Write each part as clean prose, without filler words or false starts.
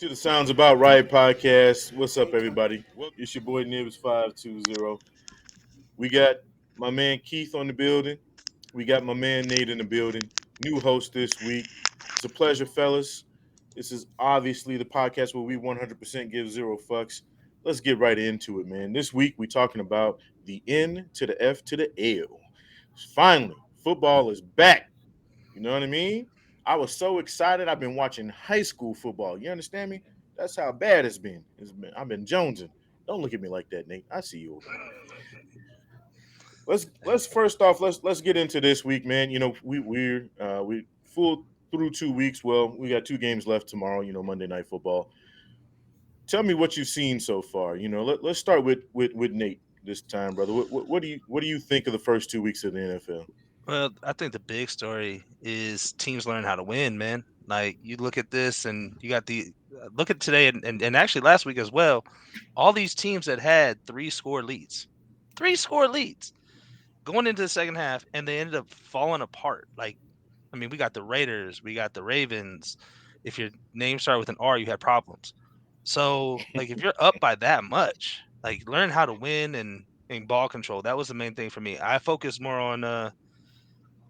to the Sounds About Right podcast. What's up, everybody? It's your boy Nibs520. We got my man Keith on the building. We got my man Nate in the building. New host this week. It's a pleasure, fellas. This is obviously the podcast where we 100% give zero fucks. Let's get right into it, man. This week we talking about the N to the F to the L. Finally, football is back. You know what I mean? I was so excited. I've been watching high school football. You understand me? That's how bad it's been. I've been jonesing. Don't look at me like that, Nate. I see you over there. Let's first off let's get into this week, man. You know we full through 2 weeks. Well, we got two games left tomorrow. Monday Night Football. Tell me what you've seen so far. Let's start with Nate this time, brother. What do you think of the first 2 weeks of the NFL? Well, I think the big story is teams learn how to win, man. Like you look at this and you got the look at today and actually last week as well. All these teams that had three score leads going into the second half, and they ended up falling apart. Like, I mean, we got the Raiders, we got the Ravens. If your name started with an R, you had problems. So, like, if you're up by that much, like, learn how to win and ball control. That was the main thing for me. I focus more on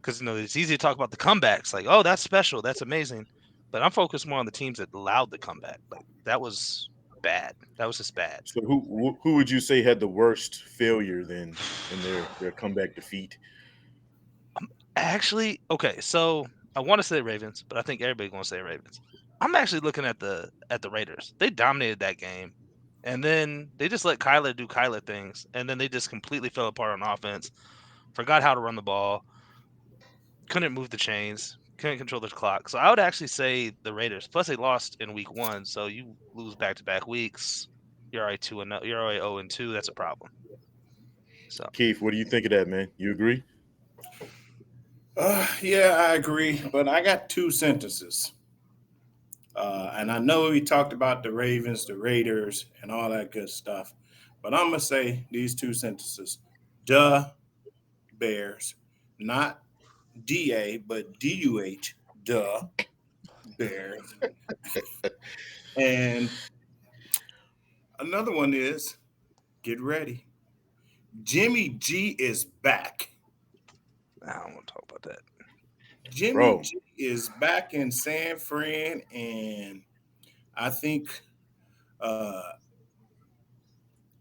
because it's easy to talk about the comebacks, like, oh, that's special, that's amazing, but I'm focused more on the teams that allowed the comeback. Like that was bad. That was just bad. So who would you say had the worst failure then in their comeback defeat? Actually, okay, so I want to say Ravens, but I think everybody gonna say Ravens. I'm actually looking at the Raiders. They dominated that game, and then they just let Kyler do Kyler things, and then they just completely fell apart on offense. Forgot how to run the ball. Couldn't move the chains. Couldn't control the clock. So I would actually say the Raiders. Plus they lost in week one, so you lose back to back weeks. You're already 2-0. You're already 0-2. That's a problem. So Keith, what do you think of that, man? You agree? Yeah, I agree, but I got two sentences. And I know we talked about the Ravens, the Raiders, and all that good stuff, but I'm going to say these two sentences. Duh, Bears. Not DA, but DUH. Duh, Bears. And another one is get ready. Jimmy G is back. I don't want to talk about that. Jimmy Bro, G is back in San Fran, and I think uh,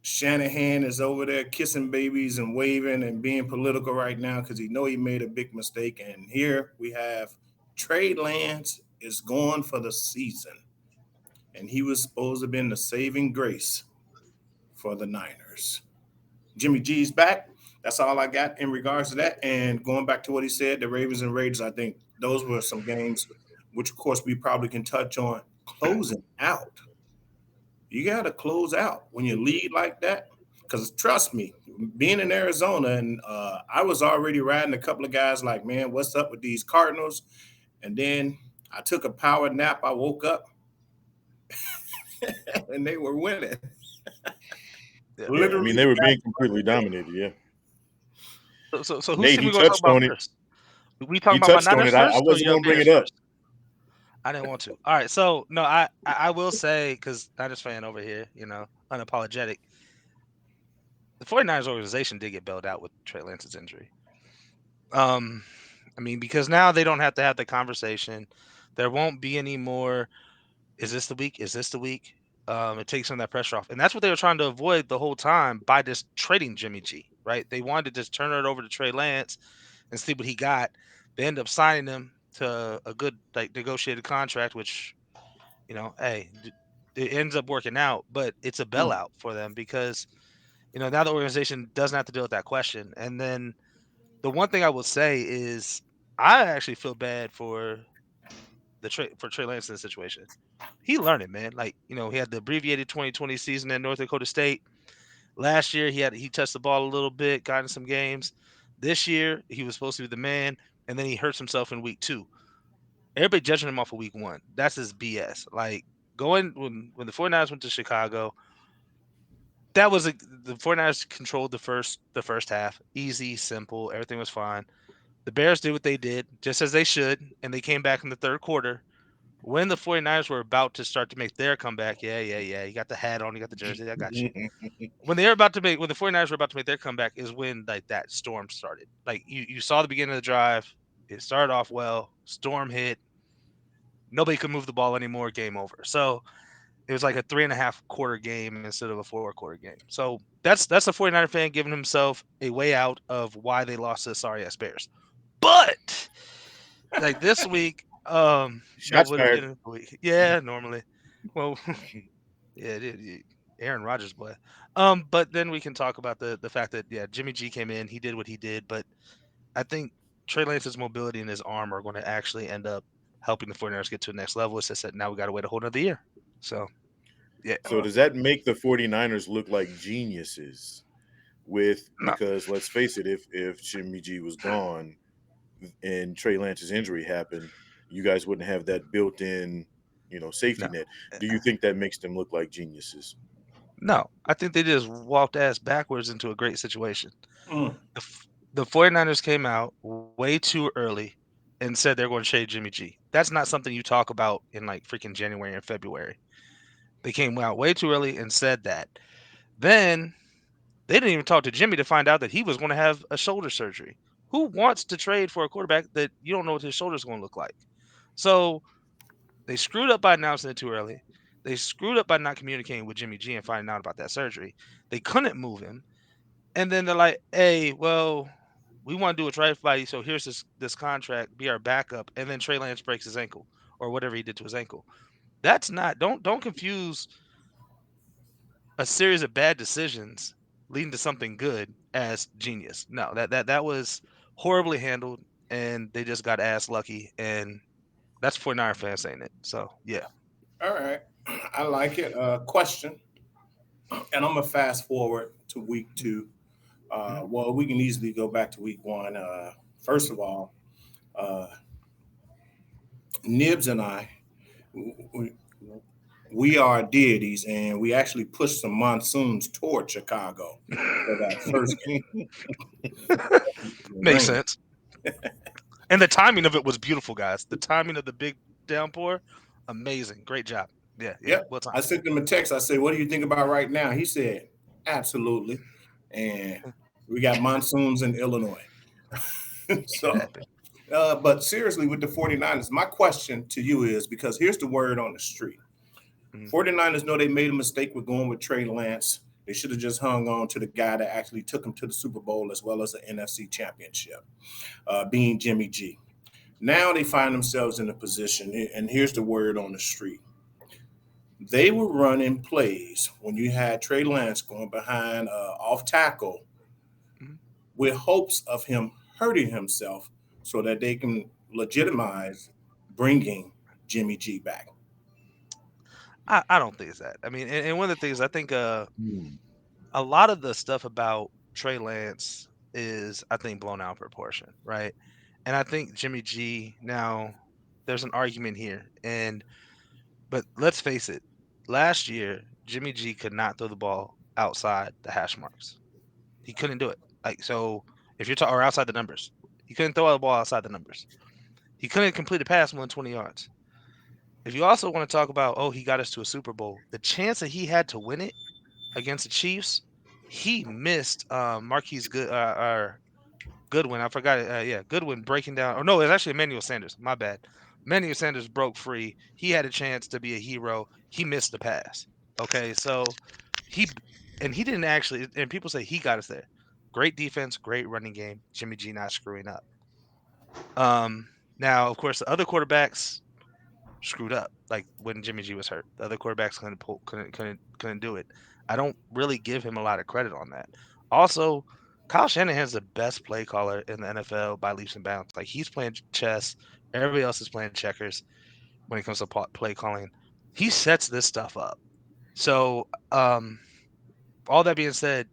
Shanahan is over there kissing babies and waving and being political right now because he know he made a big mistake. And here we have Trey Lance is gone for the season, and he was supposed to have been the saving grace for the Niners. Jimmy G's back. That's all I got in regards to that. And going back to what he said, the Ravens and Raiders, I think those were some games, which of course we probably can touch on closing out. You got to close out when you lead like that. Because trust me, being in Arizona, and I was already riding a couple of guys like, man, what's up with these Cardinals? And then I took a power nap. I woke up and they were winning. Yeah. yeah, I mean Literally, they were being completely dominated. Yeah, So whose Nate, team he we gonna talk touched about on it. first? We talking He about my touched on Niners it. I first or wasn't your gonna bring Bears it up. first? I didn't want to. All right, so no, I will say because Niners fan over here, unapologetic. The 49ers organization did get bailed out with Trey Lance's injury. Um, I mean, because now they don't have to have the conversation. There won't be any more. Is this the week? Is this the week? It takes some of that pressure off, and that's what they were trying to avoid the whole time by just trading Jimmy G. Right? They wanted to just turn it over to Trey Lance and see what he got. They end up signing him to a good like negotiated contract, which hey, it ends up working out, but it's a mm, bailout for them because now the organization doesn't have to deal with that question. And then the one thing I will say is I actually feel bad for Trey Lance in this situation. He learned it, man. Like, he had the abbreviated 2020 season at North Dakota State. Last year he touched the ball a little bit, got in some games. This year he was supposed to be the man, and then he hurts himself in week 2. Everybody judging him off of week 1. That's his BS. Like going when the 49ers went to Chicago, that was the 49ers controlled the first half. Easy, simple, everything was fine. The Bears did what they did, just as they should, and they came back in the third quarter. when the 49ers were about to start to make their comeback, yeah, you got the hat on, you got the jersey, I got you. When the 49ers were about to make their comeback is when like that storm started. Like you saw the beginning of the drive, it started off well, storm hit, nobody could move the ball anymore, game over. So it was like a 3.5 quarter game instead of a 4 quarter game. So that's a 49er fan giving himself a way out of why they lost to the sorry ass Bears. But like this week, what Shots would have fired. been a week? Yeah, normally. Well, yeah, Aaron Rodgers, boy. But then we can talk about the fact that yeah, Jimmy G came in, he did what he did, but I think Trey Lance's mobility and his arm are going to actually end up helping the 49ers get to the next level. It's just that now we got to wait a whole another year. So yeah, So does that make the 49ers look like geniuses with no, because let's face it, if Jimmy G was gone and Trey Lance's injury happened, you guys wouldn't have that built-in, safety no, net. Do you think that makes them look like geniuses? no. I think they just walked ass backwards into a great situation. Mm. The 49ers came out way too early and said they're going to trade Jimmy G. That's not something you talk about in like freaking January and February. They came out way too early and said that. Then they didn't even talk to Jimmy to find out that he was going to have a shoulder surgery. Who wants to trade for a quarterback that you don't know what his shoulder's going to look like? So they screwed up by announcing it too early. They screwed up by not communicating with Jimmy G and finding out about that surgery. They couldn't move him. And then they're like, hey, well, we want to do what's right by you. So here's this contract, be our backup. And then Trey Lance breaks his ankle or whatever he did to his ankle. That's not don't confuse a series of bad decisions leading to something good as genius. No, that was horribly handled and they just got ass lucky and that's 49 fans saying it. So yeah. All right. I like it. Question, and I'm gonna fast forward to week two. Mhm. Well, we can easily go back to week one. First of all, uh, Nibs and I, we, we are deities, and we actually pushed some monsoons toward Chicago for that first game. Makes Rain. sense. And the timing of it was beautiful, guys. The timing of the big downpour, amazing. Great job. Yeah, yeah. Yep. Well time. I sent him a text. I said, "What do you think about right now?" He said, "Absolutely." And we got monsoons in Illinois. It So, happened. but seriously, with the 49ers, my question to you is because here's the word on the street. Mhm. 49ers know they made a mistake with going with Trey Lance. They should have just hung on to the guy that actually took them to the Super Bowl as well as the NFC Championship, being Jimmy G. Now they find themselves in a position, and here's the word on the street. They were running plays when you had Trey Lance going behind off tackle Mhm. with hopes of him hurting himself so that they can legitimize bringing Jimmy G back. I don't think it's that. I mean, and one of the things I think Hmm. a lot of the stuff about Trey Lance is I think blown out of proportion, right? And I think Jimmy G now there's an argument here. But let's face it, last year Jimmy G could not throw the ball outside the hash marks. He couldn't do it. Like so if you're talking or outside the numbers. He couldn't throw the ball outside the numbers. He couldn't complete a pass more than 20 yards. If you also want to talk about, oh, he got us to a Super Bowl, the chance that he had to win it against the Chiefs, he missed Marquise Goodwin. I forgot it. Yeah, Goodwin breaking down. Or no, it was actually Emmanuel Sanders. My bad. Emmanuel Sanders broke free. He had a chance to be a hero. He missed the pass. Okay, so he and he didn't actually. And people say he got us there. Great defense, great running game. Jimmy G not screwing up. Now of course the other quarterbacks screwed up. Like when Jimmy G was hurt, the other quarterbacks couldn't do it. I don't really give him a lot of credit on that. Also, Kyle Shanahan's the best play caller in the NFL by leaps and bounds. Like he's playing chess, everybody else is playing checkers when it comes to play calling. He sets this stuff up. So, all that being said,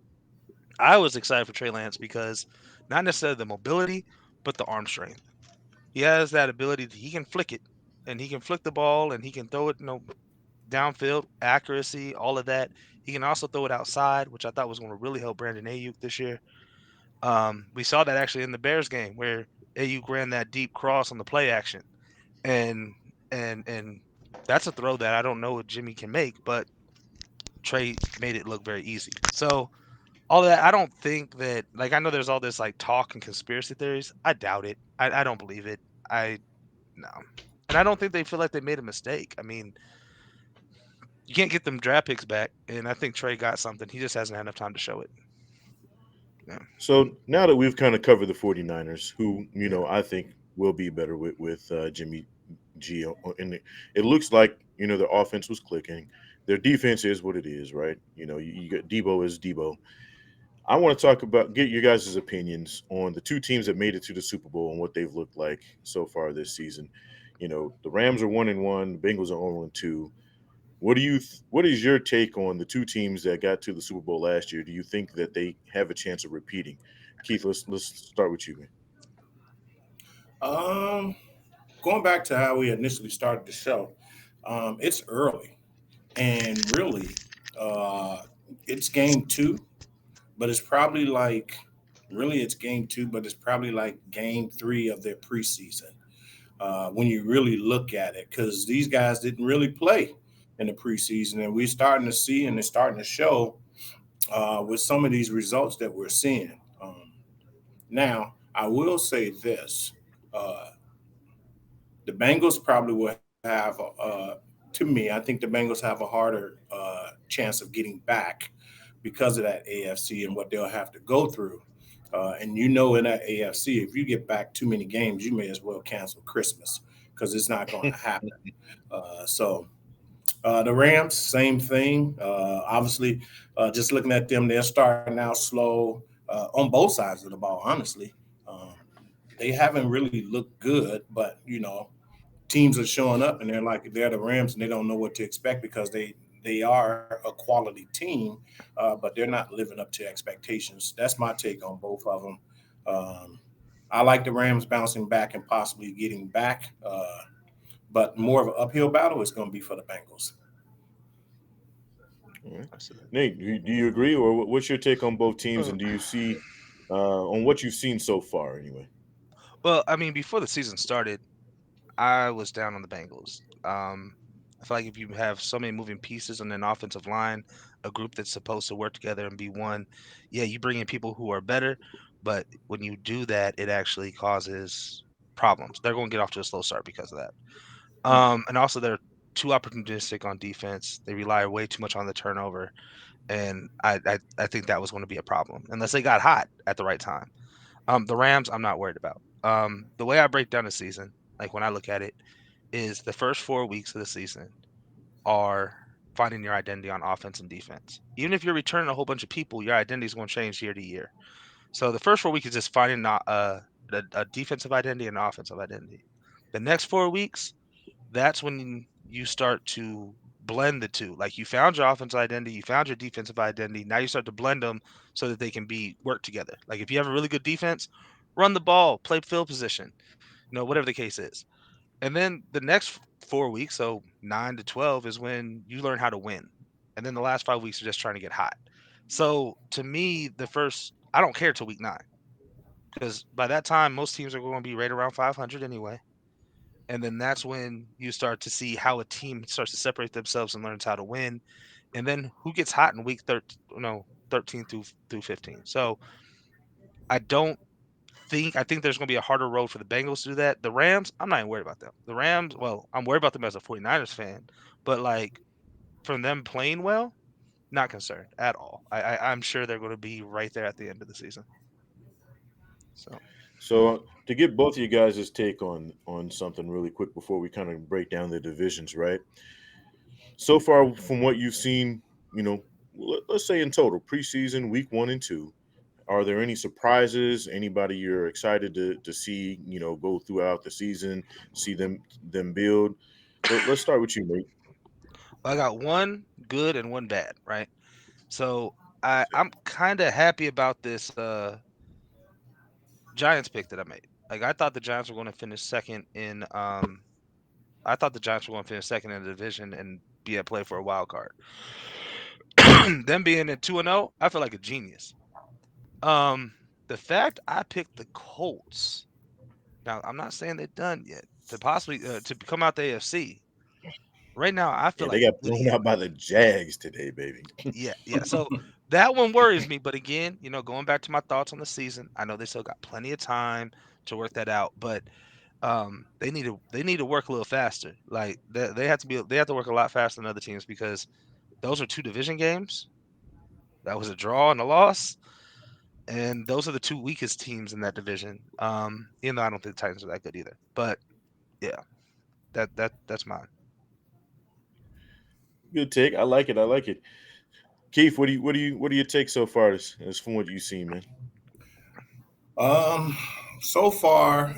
I was excited for Trey Lance because not necessarily the mobility, but the arm strength. He has that ability that he can flick it, and he can flick the ball, and he can throw it, downfield, accuracy, all of that. He can also throw it outside, which I thought was going to really help Brandon Ayuk this year. We saw that actually in the Bears game where Ayuk ran that deep cross on the play action, and and that's a throw that I don't know what Jimmy can make, but Trey made it look very easy. So all that, I don't think that, like, I know there's all this like talk and conspiracy theories. I doubt it. I don't believe it. I No. And I don't think they feel like they made a mistake. I mean, you can't get them draft picks back, and I think Trey got something. He just hasn't had enough time to show it. Yeah. So now that we've kind of covered the 49ers, who, Yeah. I think will be better with Jimmy G, and it looks like, their offense was clicking. Their defense is what it is, right? You got Debo is Debo. I want to talk about, get your guys' opinions on the two teams that made it to the Super Bowl and what they've looked like so far this season. The Rams are 1-1, the Bengals are 0-2. What is your take on the two teams that got to the Super Bowl last year? Do you think that they have a chance of repeating? Keith, let's start with you, man. Um, Going back to how we initially started the show, it's early, and really, uh, it's game two, but it's probably like really it's game two, but it's probably like game three of their preseason when you really look at it, because these guys didn't really play in the preseason, and we're starting to see and it's starting to show with some of these results that we're seeing. Now, I will say this: uh, the Bengals probably will have, to me, I think the Bengals have a harder chance of getting back because of that AFC and what they'll have to go through. And in that AFC, if you get back too many games, you may as well cancel Christmas because it's not going to happen. The Rams, same thing. Obviously, just looking at them, they're starting out slow on both sides of the ball, honestly. Um, they haven't really looked good, but teams are showing up and they're the Rams and they don't know what to expect because they are a quality team, but they're not living up to expectations. That's my take on both of them. Um, I like the Rams bouncing back and possibly getting back, but more of an uphill battle is going to be for the Bengals. All right. Absolutely. Nate, do you agree, or what's your take on both teams, Uh, and do you see on what you've seen so far, anyway? well, I mean, before the season started, I was down on the Bengals. I feel like if you have so many moving pieces on an offensive line, a group that's supposed to work together and be one, yeah, you bring in people who are better, but when you do that, it actually causes problems. They're going to get off to a slow start because of that. And also they're too opportunistic on defense. They rely way too much on the turnover, and I think that was going to be a problem unless they got hot at the right time. The Rams, I'm not worried about. The way I break down the season, like when I look at it, is the first 4 weeks of the season are finding your identity on offense and defense. Even if you're returning a whole bunch of people, your identity is going to change year to year. So the first 4 weeks is just finding a defensive identity and an offensive identity. The next 4 weeks, that's when you start to blend the two. Like you found your offensive identity, you found your defensive identity. Now you start to blend them so that they can be work together. Like if you have a really good defense, run the ball, play field position, whatever the case is. And then the next 4 weeks, so 9 to 12, is when you learn how to win. And then the last 5 weeks are just trying to get hot. So to me, I don't care till week 9 because by that time, most teams are going to be right around 500 anyway. And then that's when you start to see how a team starts to separate themselves and learns how to win. And then who gets hot in week 13, 13 through 15. So I don't I think there's going to be a harder road for the Bengals to do that. The Rams, I'm not even worried about them. The Rams, well, I'm worried about them as a 49ers fan, but like from them playing well, not concerned at all. I'm sure they're going to be right there at the end of the season. So So to get both of you guys' take on something really quick before we kind of break down the divisions, right? So far, from what you've seen, let's say in total, preseason, week 1 and 2, are there any surprises? Anybody you're excited to see, go throughout the season, see them build? Let's start with you, Nate. I got one good and one bad, right? So I'm kind of happy about this Giants pick that I made. Like I thought the Giants were going to finish second in I thought the Giants were going to finish second in the division and be at play for a wild card. Them being at 2-0, I feel like a genius. Um, the fact I picked the Colts. Now, I'm not saying they're done yet, possibly to come out the AFC. Right now, I feel Yeah, they like an got blown idiot. out by the Jags today, baby. Yeah, yeah. So that one worries me. But again, going back to my thoughts on the season, I know they still got plenty of time to work that out. But they need to work a little faster. Like they have to work a lot faster than other teams because those are two division games. That was a draw and a loss, and those are the two weakest teams in that division. Even though I don't think the Titans are that good either. But yeah, that's mine. Good take. I like it. I like it. Keith, what do you take so far as from what you've seen, man? Um, so far,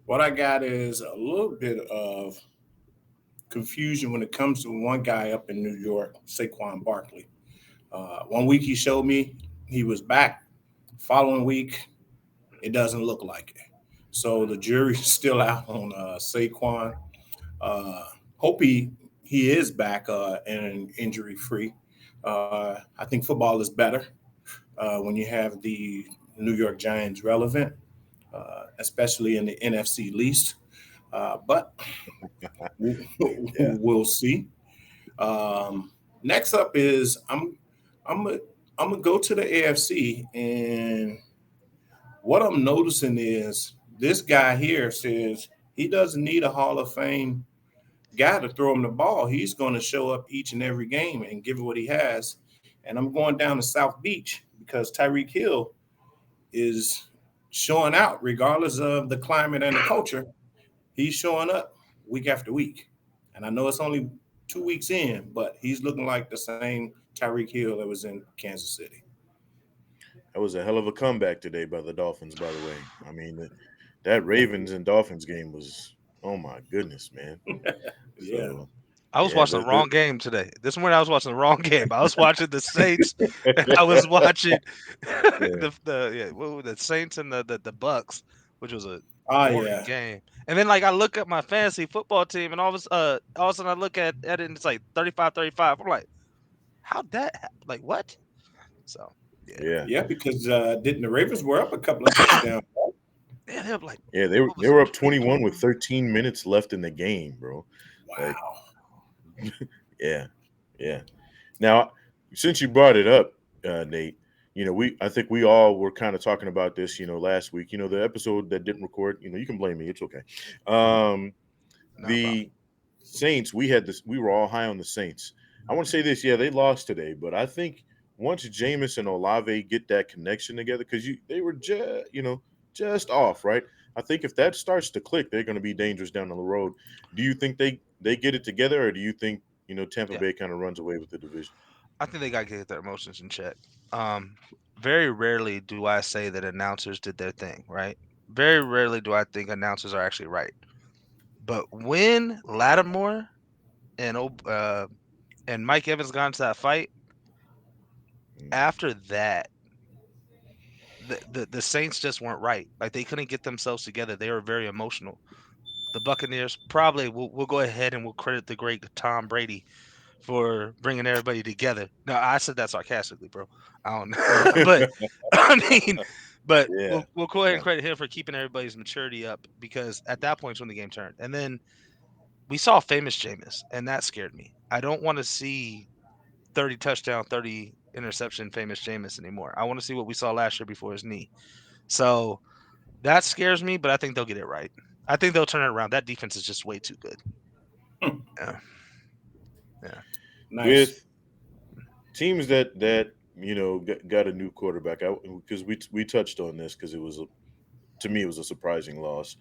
what I got is a little bit of confusion when it comes to one guy up in New York, Saquon Barkley. One week he showed me he was back. Following week, it doesn't look like it. So the jury's still out on Saquon. Uh, hope he is back and injury free. I think football is better when you have the New York Giants relevant, especially in the NFC least. But Yeah. we'll see. Next up is I'm a, I'm gonna go to the AFC, and what I'm noticing is this guy here says he doesn't need a Hall of Fame guy to throw him the ball. He's going to show up each and every game and give it what he has. And I'm going down to South Beach because Tyreek Hill is showing out regardless of the climate and the culture. He's showing up week after week. And I know it's only 2 weeks in, but he's looking like the same Tyreek Hill that was in Kansas City. That was a hell of a comeback today by the Dolphins, by the way. I mean, that Ravens and Dolphins game was, oh my goodness, man. Yeah. So I was yeah, watching the wrong game today. This morning I was watching the wrong game. I was watching the Saints, and I was watching yeah, the Saints and the Bucks, which was a Oh, boring yeah. game. And then like I look at my fantasy football team, and all of a sudden I look at it, and it's like 35-35. I'm like, how'd that happen? Like what? So yeah, yeah, Yeah, because didn't the Ravens were up a couple of touchdowns? yeah, they're like, yeah. They were what they was were it, up 20? 21 with 13 minutes left in the game, bro. Like, Wow. yeah, yeah. Now, since you brought it up, Nate, I think we all were kind of talking about this, last week. The episode that didn't record. You can blame me. It's okay. Um, No problem. the Saints, we had this. We were all high on the Saints. I want to say this. Yeah, they lost today, but I think once Jameis and Olave get that connection together, because they were just off, right? I think if that starts to click, they're going to be dangerous down the road. Do you think they get it together, or do you think Tampa Yeah, Bay kind of runs away with the division? I think they gotta get their emotions in check. Um, Very rarely do I say that announcers did their thing, right? Very rarely do I think announcers are actually right. But when Lattimore and and Mike Evans got into that fight, Mm. after that, the Saints just weren't right. Like they couldn't get themselves together. They were very emotional. The Buccaneers probably we'll go ahead and we'll credit the great Tom Brady for bringing everybody together. No, I said that sarcastically, bro. I don't know, but I mean, but Yeah, we'll go ahead and yeah. credit him for keeping everybody's maturity up because at that point is when the game turned, and then we saw famous Jameis, and that scared me. I don't want to see 30 touchdown, 30 interception famous Jameis anymore. I want to see what we saw last year before his knee. So that scares me, but I think they'll get it right. I think they'll turn it around. That defense is just way too good. Yeah, yeah, Nice. With teams that got a new quarterback, because we touched on this because to me it was a surprising loss.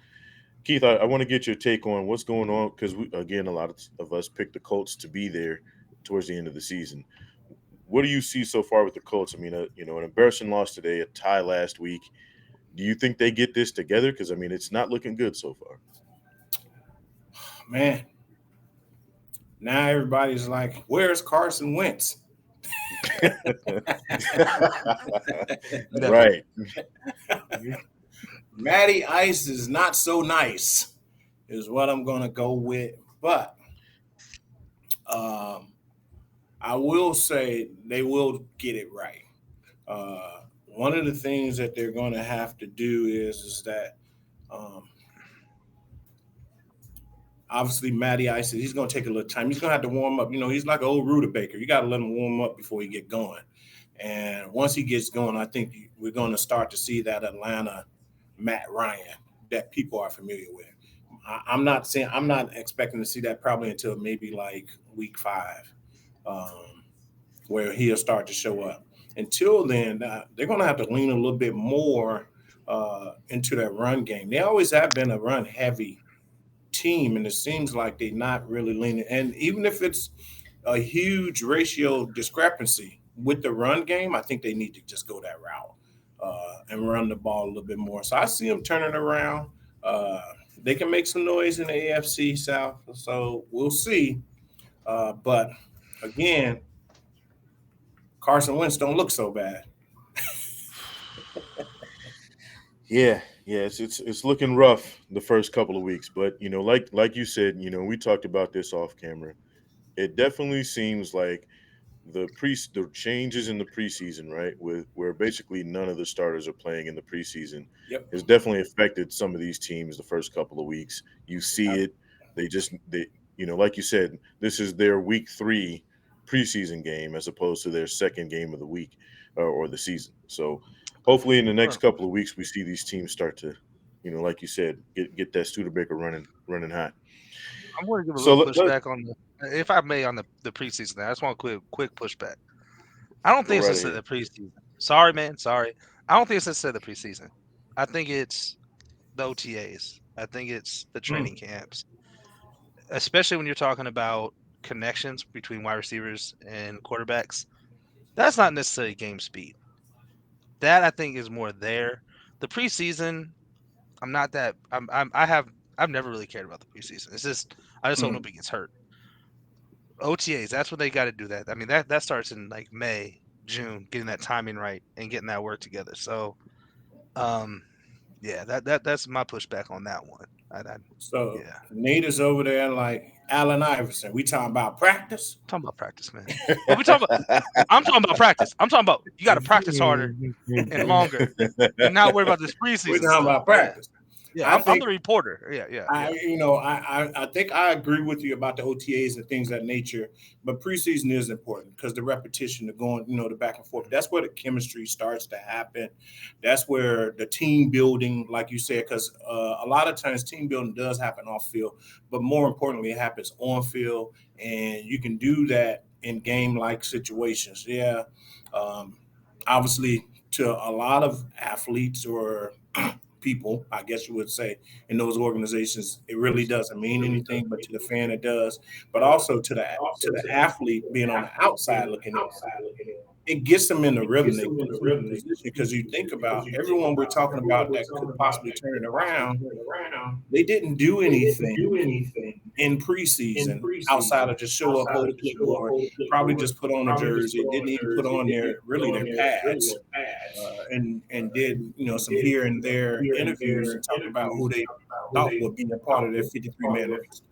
Keith, I want to get your take on what's going on because again, a lot of us picked the Colts to be there towards the end of the season. What do you see so far with the Colts? I mean, an embarrassing loss today, a tie last week. Do you think they get this together? Because I mean, it's not looking good so far. Man, now everybody's like, where's Carson Wentz? never. Right. Matty Ice is not so nice, is what I'm going to go with. But um, I will say they will get it right. One of the things that they're going to have to do is that um, Obviously, Matty Ice, he's going to take a little time. He's going to have to warm up. He's like an old rutabaker. You got to let him warm up before he get going. And once he gets going, I think we're going to start to see that Atlanta Matt Ryan that people are familiar with. I'm not expecting to see that probably until maybe like week 5, um, where he'll start to show up. Until then, they're going to have to lean a little bit more into that run game. They always have been a run heavy team, and it seems like they're not really leaning. And even if it's a huge ratio discrepancy with the run game, I think they need to just go that route and run the ball a little bit more. So I see them turning around. Uh, they can make some noise in the AFC South, so we'll see. But again, Carson Wentz don't look so bad. Yeah, it's looking rough the first couple of weeks, but like you said, we talked about this off camera. It definitely seems like the changes in the preseason, right, with where basically none of the starters are playing in the preseason, Yep. has definitely affected some of these teams the first couple of weeks. You see it. They like you said, this is their week 3 preseason game as opposed to their second game of the week or the season. So hopefully in the next Well, couple of weeks we see these teams start to, like you said, get that Studebaker running hot. I'm going to give a So little let pushback on if I may, on the preseason. I just want a quick pushback. I don't go think it's right necessarily ahead. the preseason. Sorry, man. Sorry. I don't think it's necessarily the preseason. I think it's the OTAs. I think it's the Mm. training camps, especially when you're talking about connections between wide receivers and quarterbacks. That's not necessarily game speed. That I think is more there. The preseason, I'm not that. I've never really cared about the preseason. It's just I just hope Mm. nobody gets hurt. OTAs, that's when they got to do that. I mean that starts in like May, June, getting that timing right and getting that work together. So, um, yeah, that's my pushback on that one. So Yeah, Nate is over there like Allen Iverson. We talking about practice. talking about practice, man. But we talking about. I'm talking about practice. I'm talking about you got to practice harder and longer, and not worry about this We're preseason talking stuff. about Yeah, practice. yeah. I I'm think the reporter. Yeah, yeah, I, yeah. you know, I think I agree with you about the OTAs and things of that nature. But preseason is important because the repetition, the going, the back and forth. That's where the chemistry starts to happen. That's where the team building, like you said, because a lot of times team building does happen off field, but more importantly, it happens on field, and you can do that in game like situations. Yeah, um, obviously, to a lot of athletes or people, I guess you would say, in those organizations, it really doesn't mean anything, but to the fan, it does. But also to the athlete being on the outside looking in, it gets them in the rhythm. They puts them in position because you think about everyone we're talking about that could possibly turn it around. They didn't do anything in preseason outside of just show up, hold a clipboard, probably just put on a jersey, didn't even put on their pads, and did some here and there interviews and talk about who they thought would be a part of their 53-man roster.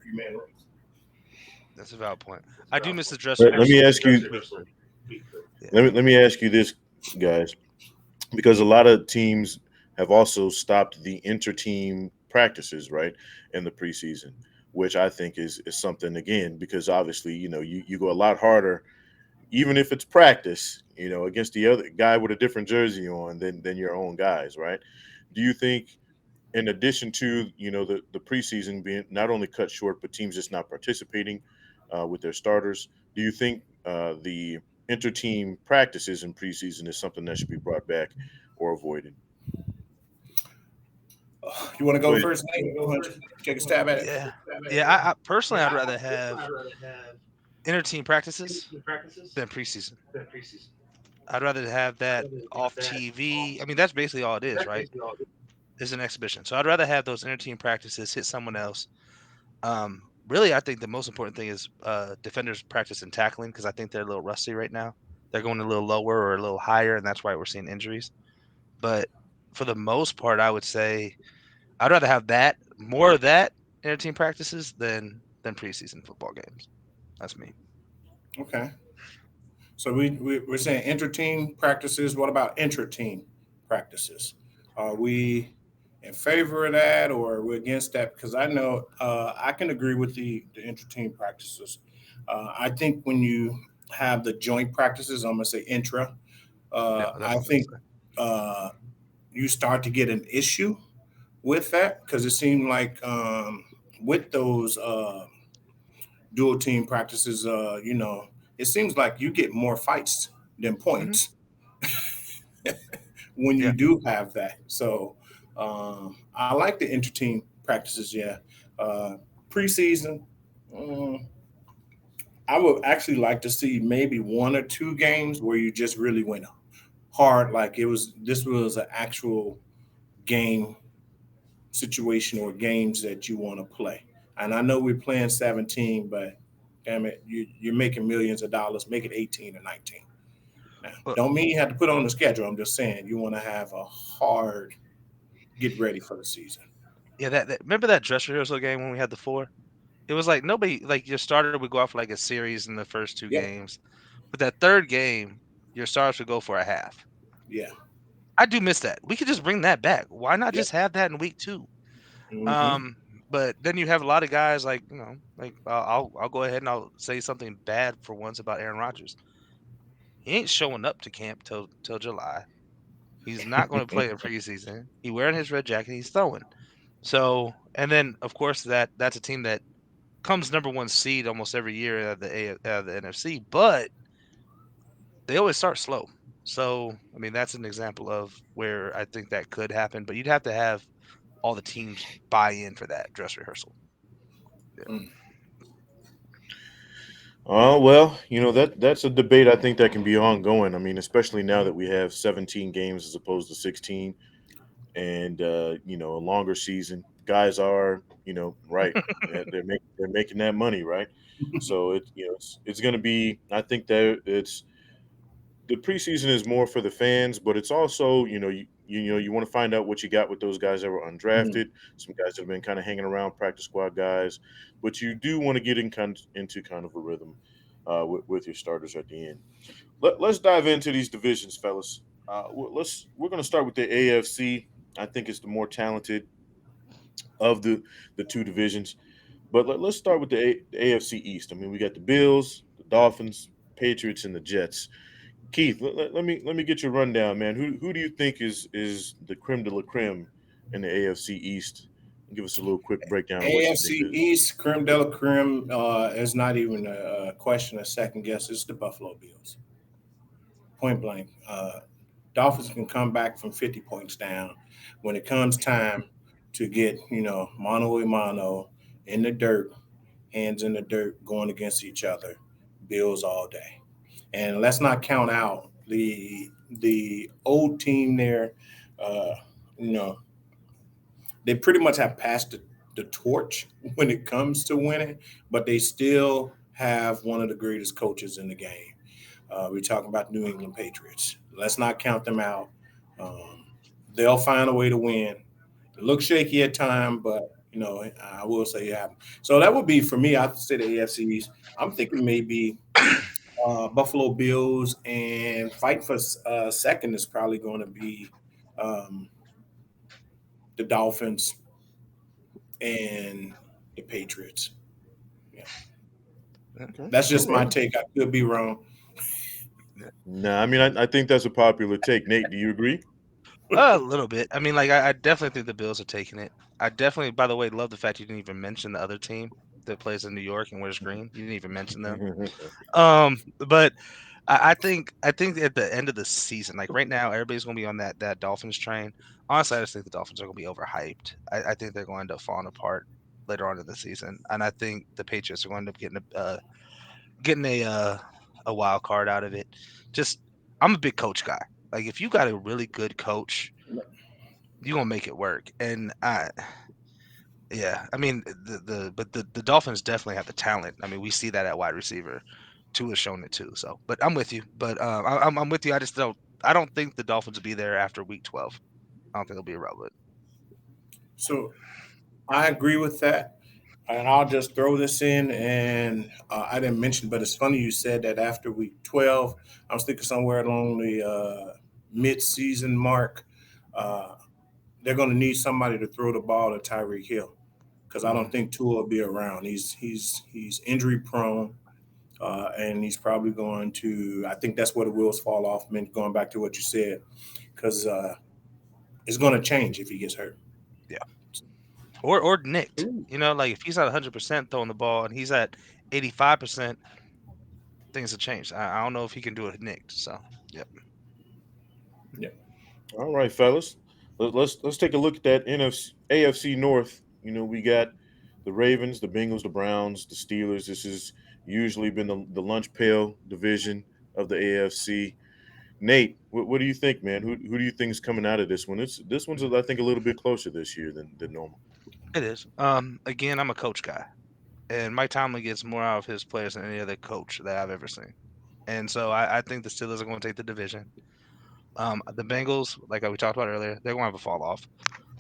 That's a valid point. I do miss the dress Let rehearsal me ask you. weekly. Yeah. Let me ask you this, guys, because a lot of teams have also stopped the inter-team practices, right, in the preseason, which I think is something, again, because obviously you go a lot harder, even if it's practice, against the other guy with a different jersey on than your own guys, right? Do you think, in addition to the preseason being not only cut short, but teams just not participating with their starters, do you think the inter-team practices in preseason is something that should be brought back or avoided? You want to Go go ahead. first, Nate? You want to take a stab at it? Yeah. Yeah. I personally, I'd rather have inter-team practices than preseason. I'd rather have that off TV. I mean, that's basically all it is, right? It's an exhibition. So I'd rather have those inter-team practices hit someone else. Really, I think the most important thing is defenders practice and tackling because I think they're a little rusty right now. They're going a little lower or a little higher, and that's why we're seeing injuries. But for the most part, I would say I'd rather have that more of that inter-team practices than preseason football games. That's me. Okay. So we're saying inter-team practices. What about intra-team practices? Are we in favor of that or we're against that? Because I know I can agree with the intra-team practices. I think when you have the joint practices, I'm gonna say intra. Yeah, that's I what I'm think gonna uh, you start to get an issue with that because it seemed like with those dual team practices, it seems like you get more fights than say. points when you Yeah. do have that. So I like the inter-team practices. Yeah, uh, preseason. mm, I would actually like to see maybe one or two games where you just really went hard, like this was an actual game situation or games that you want to play. And I know we're playing 17, but damn it, you're making millions of dollars. Make it 18 or 19. Now, Well, don't mean you have to put on the schedule. I'm just saying you want to have a hard get ready for the season. yeah, remember that dress rehearsal game when we had the 4? It was like nobody like your starter would go out for like a series in the first 2 Yep. games, but that 3rd game, your stars would go for a half. Yeah. I do miss that. We could just bring that back. Why not Yep. just have that in week 2? Mm-hmm. Um, but then you have a lot of guys like, like, I'll go ahead and I'll say something bad for once about Aaron Rodgers. He ain't showing up to camp till July. He's not gonna play in preseason. He wearing his red jacket, he's throwing. So, and then, of course, that's a team that comes number 1 seed almost every year out of the NFC, but they always start slow. So, I mean, that's an example of where I think that could happen, but you'd have to have all the teams buy in for that dress rehearsal. Yeah. Mm. Oh well, that's a debate I think that can be ongoing. I mean, especially now that we have 17 games as opposed to 16, and a longer season. Guys are, right. They're making that money, right? So it's going to be. I think that it's the preseason is more for the fans, but it's also, you want to find out what you got with those guys that were Mm. undrafted, some guys that have been kind of hanging around, practice squad guys, but you do want to get into kind of a rhythm with your starters at the end. Let's dive into these divisions, fellas. We're going to start with the AFC. I think it's the more talented of the two divisions, but let's start with the AFC East. I mean, we got the Bills, the Dolphins, Patriots, and the Jets. Keith, let me get your rundown, man. Who do you think is the creme de la creme in the AFC East? Give us a little quick breakdown of what you think AFC it is. East, creme de la creme is not even a question, a second guess. It's the Buffalo Bills, point blank. Dolphins can come back from 50 points down. When it comes time to get, mano a mano in the dirt, hands in the dirt, going against each other, Bills all day. And let's not count out the old team there. Uh, you know, they pretty much have passed the torch when it comes to winning, but they still have one of the greatest coaches in the game. We're talking about New England Patriots. Let's not count them out. Um, they'll find a way to win. It looks shaky at time, but I will say it happened. So that would be for me. I'd say the AFC East. I'm thinking maybe Buffalo Bills and fight for second is probably going to be um, the Dolphins and the Patriots. Yeah, Yeah. Okay, that's all just my right. take. I could be wrong. Yeah. Nah, I mean, I think that's a popular take. Nate, do you agree? A little bit. I mean, like, I definitely think the Bills are taking it. I definitely, by the way, love the fact you didn't even mention the other team that plays in New York and wears green. You didn't even mention them. But I think at the end of the season, like right now, everybody's gonna be on that Dolphins train. Honestly, I just think the Dolphins are gonna be overhyped. I think they're going to end up falling apart later on in the season, and I think the Patriots are going to end up getting a wild card out of it. Just I'm a big coach guy. Like if you got a really good coach, you're gonna make it work. And yeah, I mean the Dolphins definitely have the talent. I mean, we see that at wide receiver. Two has shown it too. So, but I'm with you. But I'm with you. I don't think the Dolphins will be there after week 12. I don't think it'll be irrelevant. So I agree with that. And I'll just throw this in. And I didn't mention, but it's funny you said that after week 12. I was thinking somewhere along the mid-season mark. Uh, they're going to need somebody to throw the ball to Tyreek Hill because I don't Mhm. think Tua will be around. He's injury prone, and he's probably going to. I think that's where the wheels fall off. I mean, going back to what you said, because it's going to change if he gets hurt. Yeah. Or nicked. Ooh. Like if he's at 100% throwing the ball and he's at 85%, things have changed. I don't know if he can do it nicked. So, yep. Yeah. All right, fellas. Let's take a look at that NFC AFC North. We got the Ravens, the Bengals, the Browns, the Steelers. This has usually been the lunch pail division of the AFC. Nate, what do you think, man? Who do you think is coming out of this one? This one's I think a little bit closer this year than normal. It is. Again, I'm a coach guy, and Mike Tomlin gets more out of his players than any other coach that I've ever seen. And so I think the Steelers are going to take the division. The Bengals, like we talked about earlier, they're going to have a fall off.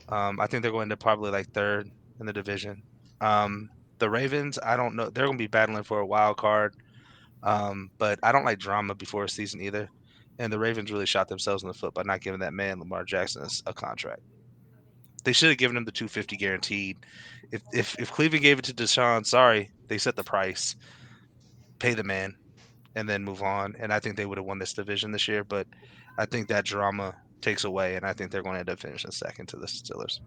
I think they're going to probably like third in the division. Um, the Ravens, I don't know. They're going to be battling for a wild card. But I don't like drama before a season either. And the Ravens really shot themselves in the foot by not giving that man Lamar Jackson a contract. They should have given him the 250 guaranteed. If Cleveland gave it to Deshaun, sorry, they set the price, pay the man, and then move on. And I think they would have won this division this year. But I think that drama takes away, and I think they're going to end up finishing second to the Steelers,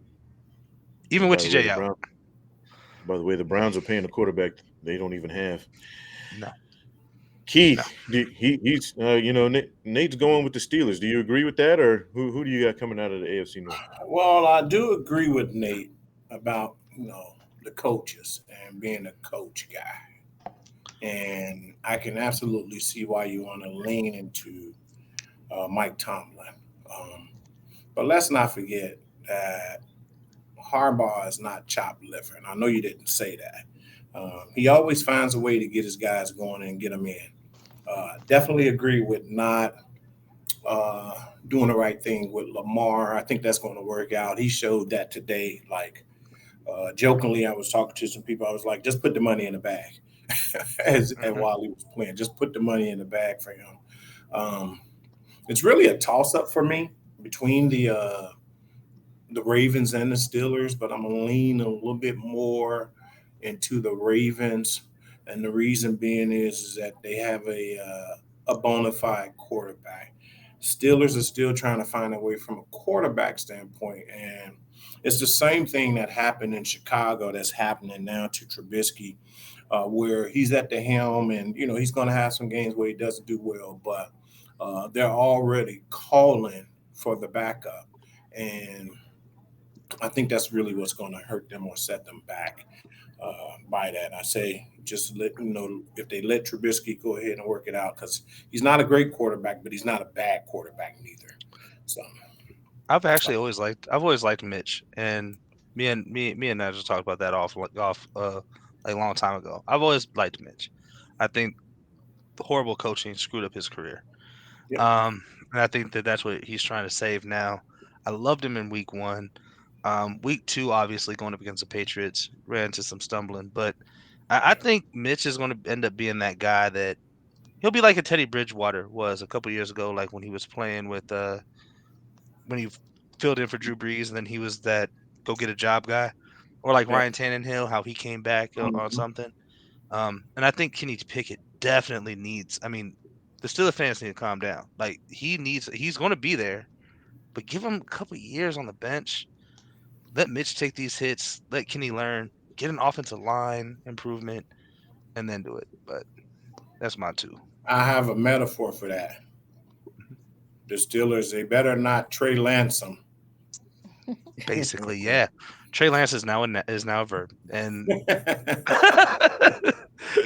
even And with TJ out. by the way, the Browns are paying a quarterback they don't even have. No, no. Keith, he's Nate's going with the Steelers. Do you agree with that, or who do you got coming out of the AFC North? Well, I do agree with Nate about the coaches and being a coach guy, and I can absolutely see why you want to lean into Mike Tomlin. Um, but let's not forget that Harbaugh is not chopped liver, and I know you didn't say that. He always finds a way to get his guys going and get them in. Definitely agree with not uh, doing the right thing with Lamar. I think that's going to work out. He showed that today. Like jokingly, I was talking to some people. I was like, just put the money in the bag, and Hmm. while he was playing, just put the money in the bag for him. Um, it's really a toss up for me between the Ravens and the Steelers, but I'm gonna lean a little bit more into the Ravens, and the reason being is that they have a bona fide quarterback. Steelers are still trying to find a way from a quarterback standpoint, and it's the same thing that happened in Chicago that's happening now to Trubisky, where he's at the helm, and he's going to have some games where he doesn't do well, but they're already calling for the backup, and I think that's really what's going to hurt them or set them back by that. I say just let if they let Trubisky go ahead and work it out because he's not a great quarterback, but he's not a bad quarterback neither. So that's my I've always liked Mitch, and me and I just talked about that off like a long time ago. I've always liked Mitch. I think the horrible coaching screwed up his career. yep. Um, and I think that that's what he's trying to save now. I loved him in week one. Week two, obviously going up against the Patriots, ran into some stumbling, but I think Mitch is going to end up being that guy that he'll be like a Teddy Bridgewater was a couple years ago, like when he was playing with when he filled in for Drew Brees, and then he was that go get a job guy, or like Yep. Ryan Tannehill, how he came back on Mhm. something. And I think Kenny Pickett definitely needs. I mean, the Steelers fans need to calm down. Like he's going to be there, but give him a couple years on the bench. Let Mitch take these hits. Let Kenny learn. Get an offensive line improvement, and then do it. But that's my two. I have a metaphor for that. The Steelers, they better not Trey Lance them. Basically, yeah. Trey Lance is now a verb, and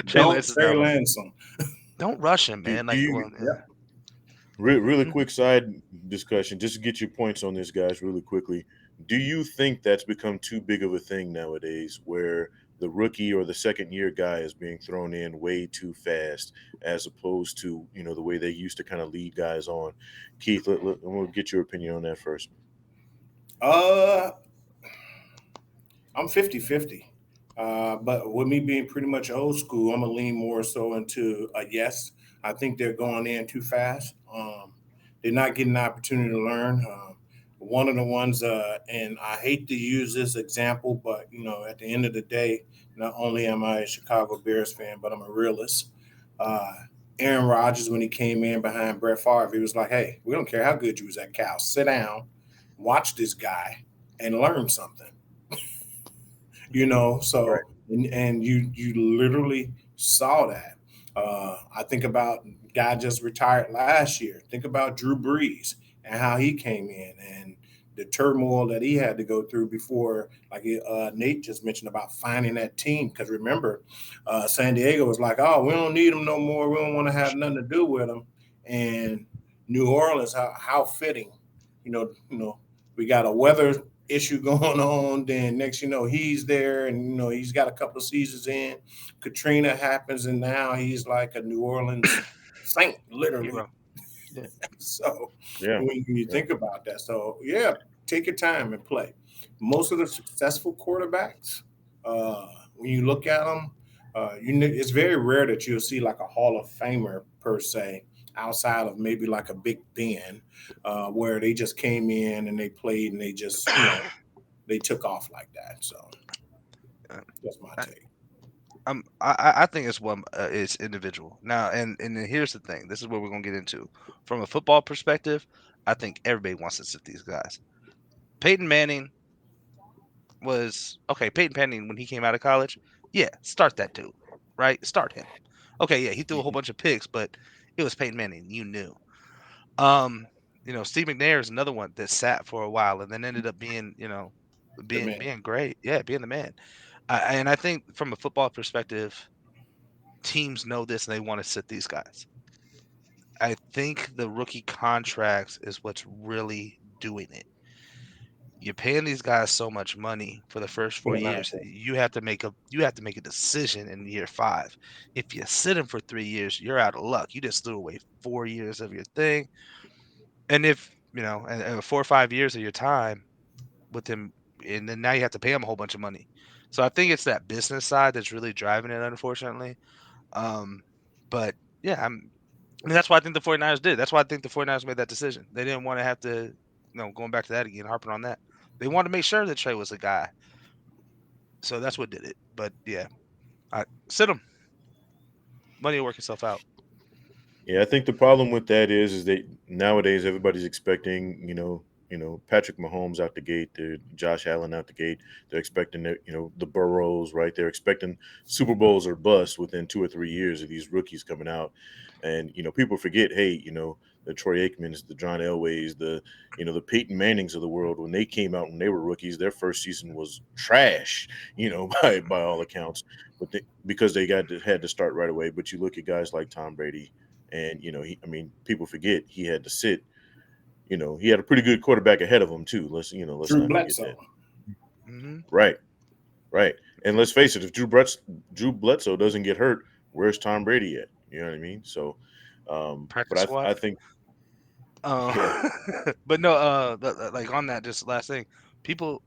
Trey Don't Lance is Trey now a verb. Lance them. Don't rush him, Do, man. do Like, you well, Yep. really mhm. quick side discussion just to get your points on this, guys, really quickly? Do you think that's become too big of a thing nowadays, where the rookie or the second year guy is being thrown in way too fast, as opposed to the way they used to kind of lead guys on? Keith, we'll get your opinion on that first. Uh, I'm 50-50. But with me being pretty much old school, I'm gonna lean more so into a yes. I think they're going in too fast. They're not getting the opportunity to learn. one of the ones, and I hate to use this example, but at the end of the day, not only am I a Chicago Bears fan, but I'm a realist. Uh, Aaron Rodgers, when he came in behind Brett Favre, he was like, "Hey, we don't care how good you was at Cal. Sit down, watch this guy, and learn something." Right. So and you literally saw that. I think about guy just retired last year. Think about Drew Brees and how he came in and the turmoil that he had to go through before, like Nate just mentioned about finding that team. Because remember, San Diego was like, "Oh, we don't need him no more. We don't want to have nothing to do with him." And New Orleans, how fitting, we got a weather issue going on. Then next, he's there, and he's got a couple of seasons in. Katrina happens, and now he's like a New Orleans saint, literally. Hero. Yeah. So Yeah. when you Yeah. think about that, so yeah, take your time and play. Most of the successful quarterbacks, when you look at them, it's very rare that you'll see like a Hall of Famer per se, outside of maybe like a Big Ben, where they just came in and they played and they just they took off like that. So Uh, that's my I, take. I think it's individual now, and then here's the thing. This is what we're gonna get into from a football perspective. I think everybody wants to sit these guys. Peyton Manning was okay. Peyton Manning when he came out of college, yeah, start that dude, right? Start him. Okay, yeah, he threw a whole Mhm. bunch of picks, but it was Peyton Manning. You knew. Um, Steve McNair is another one that sat for a while and then ended up being, The being man. being great. Yeah, being the man. And I think from a football perspective, teams know this and they want to sit these guys. I think the rookie contracts is what's really doing it. You're paying these guys so much money for the first You four don't have years. to. You have to make a decision in year five. If you sit him for 3 years, you're out of luck. You just threw away 4 years of your thing. And if and 4 or 5 years of your time with him, and then now you have to pay him a whole bunch of money. So I think it's that business side that's really driving it, unfortunately. Um, but yeah, I mean, that's why I think the 49ers did. That's why I think the 49ers made that decision. They didn't want to have to, going back to that again, harping on that. They wanted to make sure that Trey was a guy. So that's what did it. But yeah, I sit him. Money will work itself out. Yeah, I think the problem with that is that nowadays everybody's expecting, Patrick Mahomes out the gate, Josh Allen out the gate. They're expecting the Burrows, right? They're expecting Super Bowls or bust within 2 or 3 years of these rookies coming out. And people forget, hey, the Troy Aikmans, the John Elways, the Peyton Mannings of the world, when they came out when they were rookies, their first season was trash, by all accounts. But because they had to start right away. But you look at guys like Tom Brady, and I mean, people forget he had to sit. He had a pretty good quarterback ahead of him too. Let's Drew not forget that. Bledsoe. Hmm. Right, right. And let's face it, if Drew Bledsoe doesn't get hurt, where's Tom Brady at? You know what I mean? So, but Practice squad. I think, Um, yeah, but no, like on that, just last thing, people,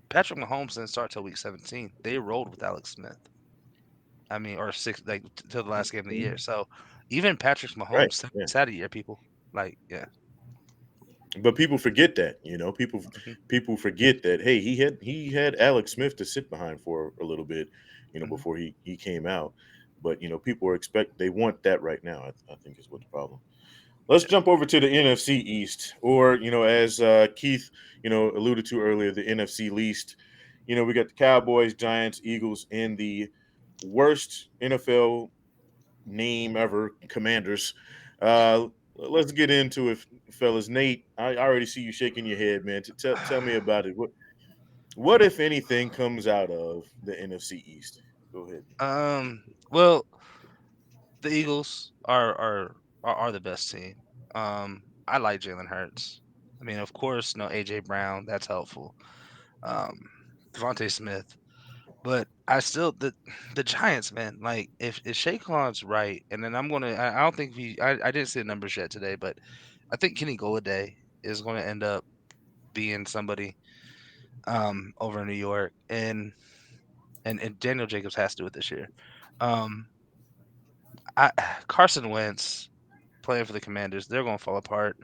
Patrick Mahomes didn't start till week 17. They rolled with Alex Smith. I mean, or six, like till the last game of the year. So even Patrick right, Mahomes yeah. sat a year. People like, yeah. But people forget that. Hmm. People forget that. Hey, he had Alex Smith to sit behind for a little bit, Hmm. before he came out. But people they want that right now. I think is what the problem. Let's Yeah. jump over to the NFC East, or as Keith alluded to earlier, the NFC least. We got the Cowboys, Giants, Eagles, and the worst NFL name ever, Commanders. Let's get into it, fellas. Nate, I already see you shaking your head, man. Tell me about it. What if anything comes out of the NFC East? Go ahead. Well, the Eagles are the best team. I like Jalen Hurts. I mean, of course, no AJ Brown. That's helpful. Um, Devontae Smith. But I still the Giants, man. Like if Saquon's right, and then I don't think I didn't see the numbers yet today, but I think Kenny Golladay is going to end up being somebody over in New York, and Daniel Jacobs has to do it this year. Um, I Carson Wentz playing for the Commanders, they're going to fall apart.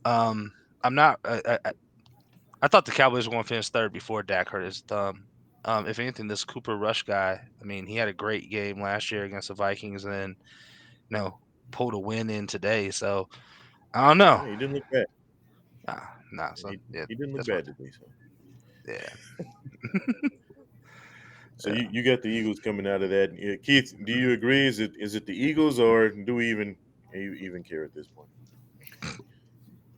Um, I'm not. I thought the Cowboys were going to finish third before Dak hurt his thumb. If anything, this Cooper Rush guy, I mean, he had a great game last year against the Vikings, and then pulled a win in today. So I don't know. Yeah, he didn't look bad. Nah, nah. So He, yeah, he didn't look that's what. bad today. So, Yeah. so Yeah. you got the Eagles coming out of that. Yeah, Keith, do you agree? Is it the Eagles, or do we even care at this point?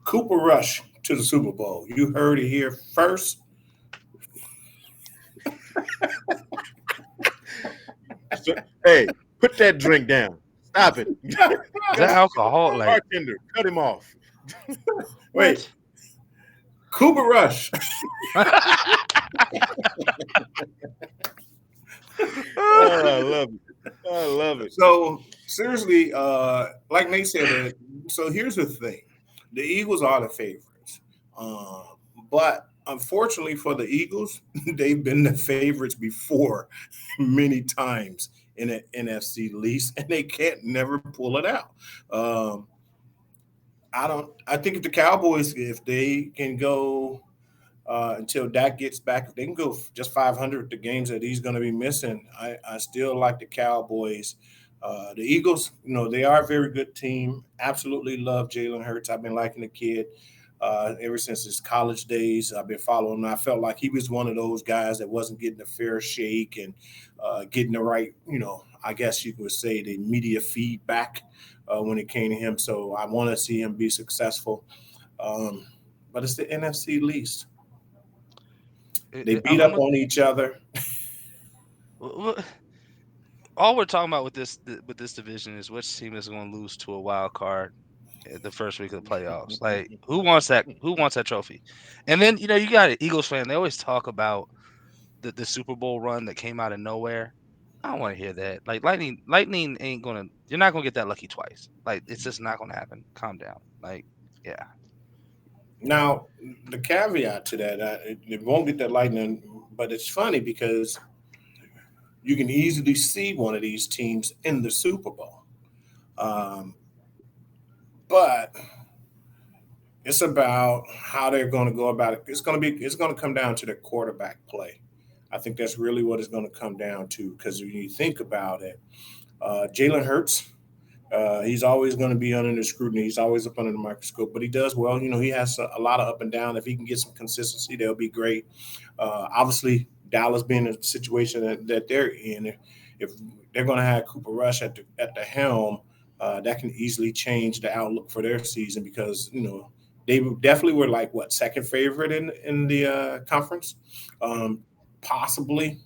Cooper Rush to the Super Bowl. You heard it here first. So, hey, put that drink down. Stop it. Is that alcohol? Like Bartender, cut him off. Wait, what? Cooper Rush. Oh, I love it. I love it. So seriously, like Nate said, so here's the thing: the Eagles are the favorites, um, but unfortunately for the Eagles, they've been the favorites before many times in the NFC least, and they can't never pull it out. Um, I don't. I think if the Cowboys, if they can go until Dak gets back. If they can go just 500, the games that he's going to be missing, I still like the Cowboys. The Eagles, they are a very good team. Absolutely love Jalen Hurts. I've been liking the kid ever since his college days. I've been following him. I felt like he was one of those guys that wasn't getting a fair shake and getting the right, I guess you could say the media feedback when it came to him. So I want to see him be successful. Um, but it's the NFC least. They beat I'm up on each other. all we're talking about with this division is which team is going to lose to a wild card at the first week of the playoffs. Like who wants that? Who wants that trophy? And then you got an Eagles fan. They always talk about the Super Bowl run that came out of nowhere. I don't want to hear that. Like lightning ain't gonna. You're not gonna get that lucky twice. Like it's just not gonna happen. Calm down. Like yeah. Now, the caveat to that, it won't get that lightning, but it's funny because you can easily see one of these teams in the Super Bowl. Um, but it's about how they're going to go about it. It's going to come down to the quarterback play. I think that's really what it's going to come down to because when you think about it, Jalen Hurts, he's always going to be under the scrutiny. He's always up under the microscope, but he does well. He has a lot of up and down. If he can get some consistency, that'll be great. Obviously, Dallas being in a situation that they're in, if they're going to have Cooper Rush at the helm, that can easily change the outlook for their season because they definitely were like second favorite in the conference, um, possibly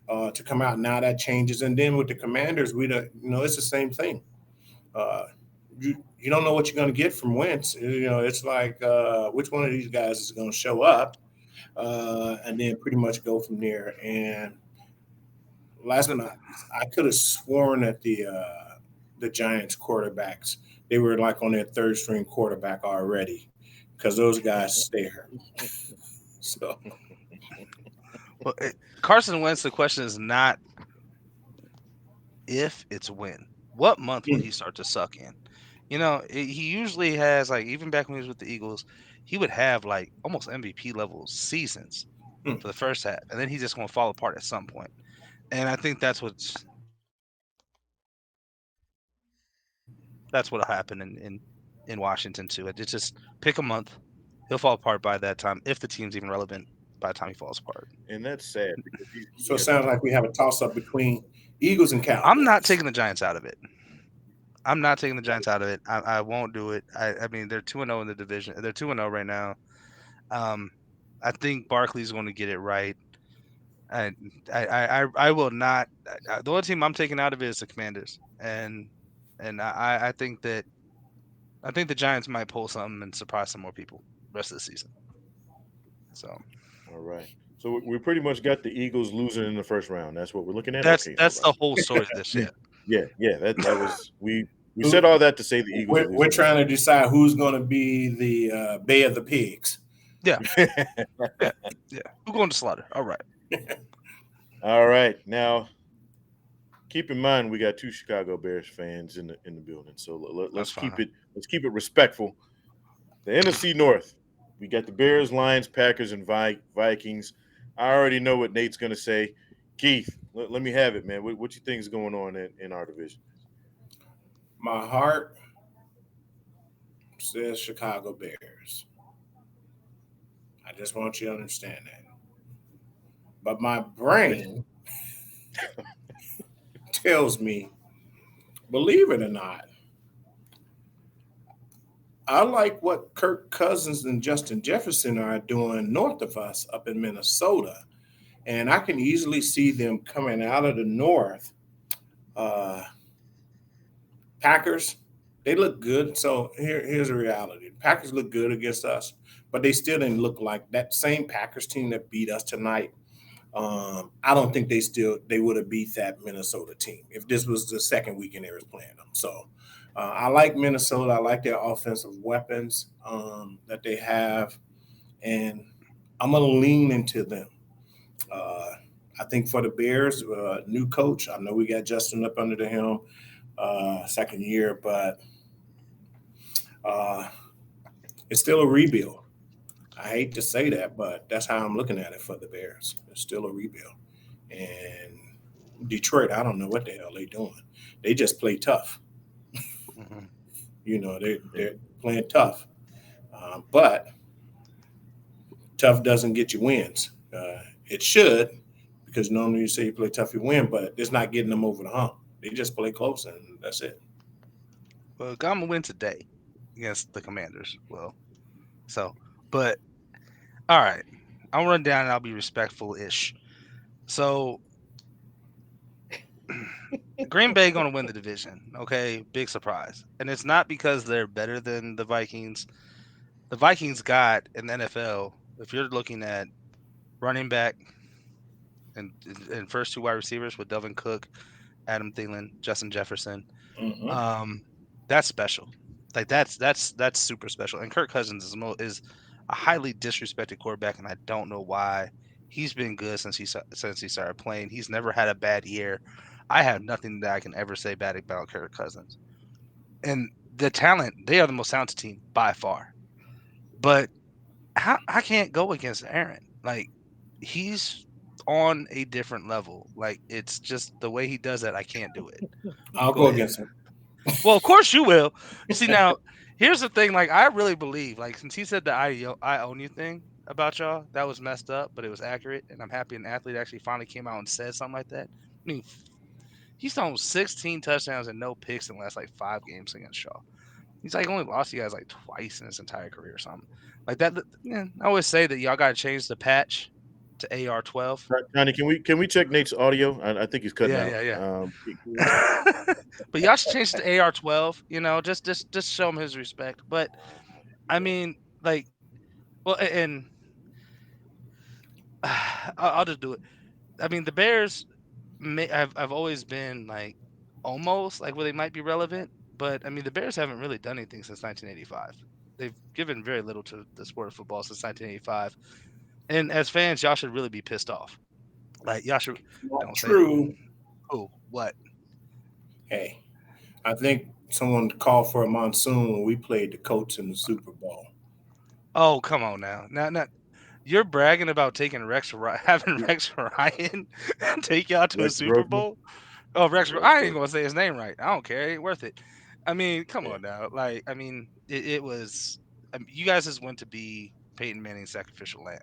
to come out. Now that changes, and then with the Commanders, we don't, it's the same thing. Uh, you don't know what you're going to get from Wentz. It's like which one of these guys is going to show up, and then pretty much go from there. And last but not least, I could have sworn that the Giants quarterbacks they were like on their third string quarterback already because those guys stay hurt. So Well, Carson Wentz. The question is not if, it's when. What month would he start to suck in? He usually has like even back when he was with the Eagles, he would have like almost MVP level seasons mm, for the first half, and then he's just going to fall apart at some point. And I think that's what'll happen in Washington too. It's just pick a month, he'll fall apart by that time if the team's even relevant by the time he falls apart. And that's sad because so he it has a sounds ton. like we have a toss up between Eagles and I'm not Cowboys. taking the Giants out of it. I'm not taking the Giants out of it. I won't do it. I mean, they're 2-0 in the division. They're 2-0 right now. Um, I think Barkley's going to get it right. I I will not. The only team I'm taking out of it is the Commanders, and I think the Giants might pull something and surprise some more people the rest of the season. So All right. So we pretty much got the Eagles losing in the first round. That's what we're looking at. that's Okay. All that's right. the whole story of this. Yeah, Yeah. That was we said Who- all that to say the Eagles are we're losing in the trying to first decide who's going to be the Bay of the Pigs. yeah, round. yeah, yeah. Who going to slaughter? All right. All right. Now keep in mind we got two Chicago Bears fans in the building. So That's let's fine. keep it respectful. The NFC North. We got the Bears, Lions, Packers, and Vikings. I already know what Nate's going to say. Keith, let me have it, man. What you think is going on in our division? My heart says Chicago Bears. I just want you to understand that. But my brain tells me, believe it or not, I like what Kirk Cousins and Justin Jefferson are doing north of us up in Minnesota. And I can easily see them coming out of the north. Uh, Packers, they look good. So here's the reality. Packers look good against us, but they still didn't look like that same Packers team that beat us tonight. I don't think they would have beat that Minnesota team if this was the second weekend they was playing them. So I like Minnesota. I like their offensive weapons that they have, and I'm gonna lean into them. Uh, I think for the Bears, new coach. I know we got Justin up under the helm, second year, but uh, it's still a rebuild. I hate to say that, but that's how I'm looking at it for the Bears. It's still a rebuild. And Detroit, I don't know what the hell they're doing. They just play tough. Mhm. They're playing tough, but tough doesn't get you wins. It should, because normally you say you play tough, you win, but it's not getting them over the hump. They just play close, and that's it. Well, I'm gonna win today against the Commanders. Well, so, but all right, I'll run down and I'll be respectful-ish. So, Green Bay gonna win the division. Okay, big surprise, and it's not because they're better than the Vikings. The Vikings got in the NFL. If you're looking at running back and first two wide receivers with Delvin Cook, Adam Thielen, Justin Jefferson, Mm-hmm. um, that's special. Like that's super special. And Kirk Cousins is a highly disrespected quarterback, and I don't know why. He's been good since he started playing. He's never had a bad year. I have nothing that I can ever say bad about Kirk Cousins. And the talent, they are the most talented team by far. But I can't go against Aaron. Like he's on a different level. Like it's just the way he does that. I can't do it. I'll Go go ahead. against them. Well, of course you will. See now, here's the thing. Like I really believe, like since he said the I own you thing about y'all, that was messed up, but it was accurate, and I'm happy an athlete actually finally came out and said something like that. I mean, he's thrown 16 touchdowns and no picks in the last like 5 games against y'all. He's like only lost you guys like twice in his entire career or something like that. Yeah, I always say that y'all got to change the patch to AR-12. Johnny, can we check Nate's audio? I think he's cutting Yeah, out. yeah, yeah. Can we check? But y'all should change it to AR-12. You know, just show him his respect. But I mean, like, well, and I'll just do it. I mean, the Bears I've always been like almost like where they might be relevant, but I mean, the Bears haven't really done anything since 1985. They've given very little to the sport of football since 1985. And as fans, y'all should really be pissed off. Like y'all should Not don't say true. who what. Hey, I think someone called for a monsoon when we played the Colts in the Super Bowl. Oh, come on now. Now you're bragging about taking having Rex Ryan take y'all to a Rex Super Grossman. Bowl. Oh, Rex I ain't Grossman. gonna say his name right. I don't care. It ain't worth it. I mean, come Yeah. on now. Like, I mean, it was. You guys just went to be Peyton Manning's sacrificial lamb.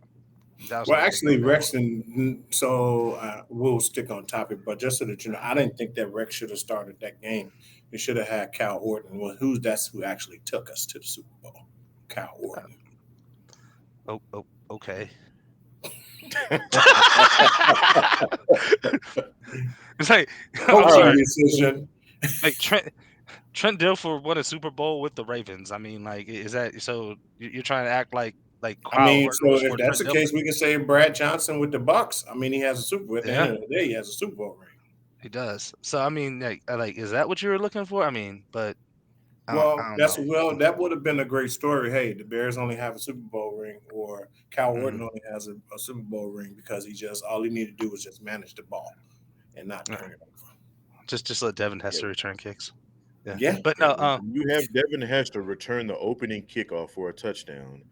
That was Well, what I think actually, y'all were. Rex and so we'll stick on topic. But just so that you know, I didn't think that Rex should have started that game. They should have had Cal Orton. Well, that's who actually took us to the Super Bowl. Cal Orton. Oh, okay. It's like I'm Coaching sorry. All decision. Like Trent Dilfer won a Super Bowl with the Ravens. I mean, like, is that so? You're trying to act like I Kyle mean, Orton so was if for that's Trent the Dilfer? case, we can say Brad Johnson with the Bucks. I mean, he has a Super. At the end Yeah, of the day, he has a Super Bowl ring. he does. So I mean, like, is that what you were looking for? I mean, but I Well, don't know. that would have been a great story. Hey, the Bears only have a Super Bowl ring, or Cal Mhm. Orton only has a Super Bowl ring because he just all he needed to do was just manage the ball and not turn Alright. it over. Just let Devin Yeah. Hester return kicks. Yeah. Yeah, But Yeah, no, when you have Devin Hester return the opening kickoff for a touchdown,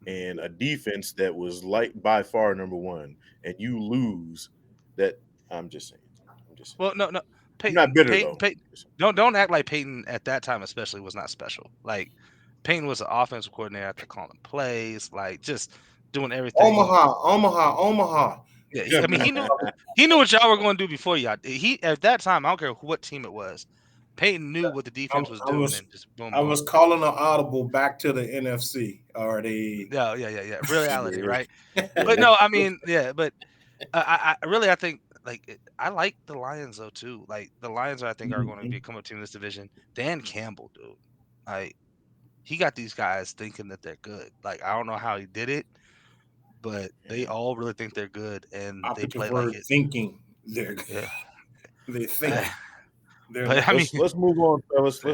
and a defense that was like by far number one, and you lose that. I'm just saying. I'm just saying. Well, no, I'm not Peyton, bitter Peyton, though. Peyton. Don't act like Peyton at that time especially was not special. Like Peyton was an offensive coordinator after calling plays, like just doing everything. Omaha. Yeah, I mean, Speaking of, he knew what y'all were going to do before y'all. He at that time, I don't care what team it was. Peyton knew what the I, defense was I doing, was and just boom, I boom. was calling an audible back to the NFC or the. Yeah. Reality, Yeah, right? yeah. But no, I Let's mean, yeah, but I really I think like I like the Lions though too. Like the Lions, I think are going to Mhm. become a team in this division. Dan Campbell, dude, like he got these guys thinking that they're good. Like I don't know how he did it, but they yeah. all really think they're good and they Operative play like word it. thinking. Yeah, They think they're but not. I mean, Let's move on, fellas. yeah.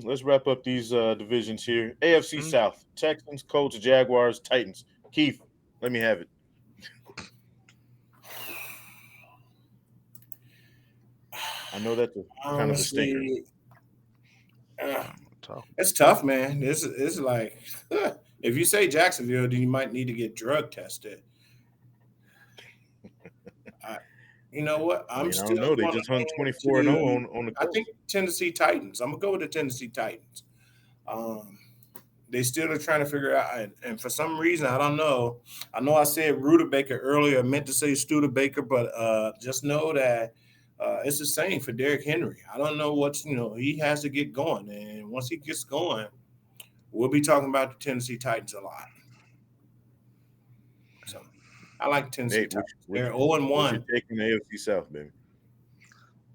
Let's wrap up these divisions here. AFC Mm. South: Texans, Colts, Jaguars, Titans. Keith, let me have it. I know that's a kind of a stinker. Honestly, uh, So, it's tough, man. This is like if you say Jacksonville, then you might need to get drug tested. I, you know what? I I'm mean, I don't still know. They going to just hung lean 24-0 to. on the I think Colts. Tennessee Titans. I'm gonna go with the Tennessee Titans. Um, they still are trying to figure out, and for some reason, I don't know. I know I said Rudabaker earlier. I meant to say Studebaker, but just know that it's the same for Derrick Henry. I don't know what's he has to get going, and once he gets going, we'll be talking about the Tennessee Titans a lot. So I like Tennessee Nate, Titans. They're 0 and what's your 1. take on the AFC South, baby?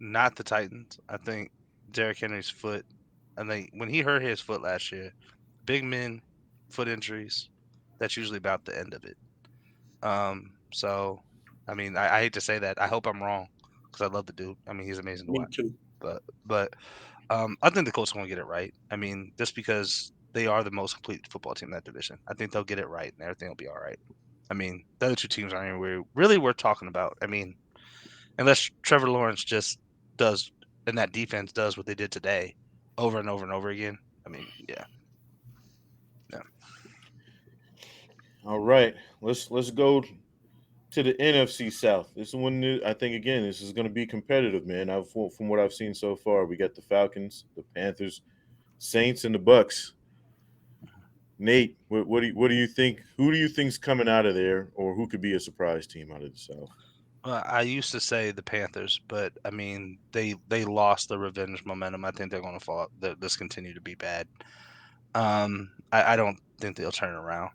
not the Titans. I think Derrick Henry's foot. I think when he hurt his foot last year, big men, foot injuries, that's usually about the end of it. So I mean, I hate to say that. I hope I'm wrong because I love the dude. I mean, he's amazing to Me watch. too. But I think the Colts are going to get it right. I mean, just because they are the most complete football team in that division, I think they'll get it right and everything will be all right. I mean, the other two teams aren't even really worth talking about. I mean, unless Trevor Lawrence just does and that defense does what they did today over and over and over again. I mean, yeah. All right, let's go to the NFC South. This one, I think, again, this is going to be competitive, man. From what I've seen so far, we got the Falcons, the Panthers, Saints, and the Bucks. Nate, what do you think? Who do you think's coming out of there, or who could be a surprise team out of the South? I used to say the Panthers, but I mean they lost the revenge momentum. I think they're going to fall. This continue to be bad. I don't think they'll turn around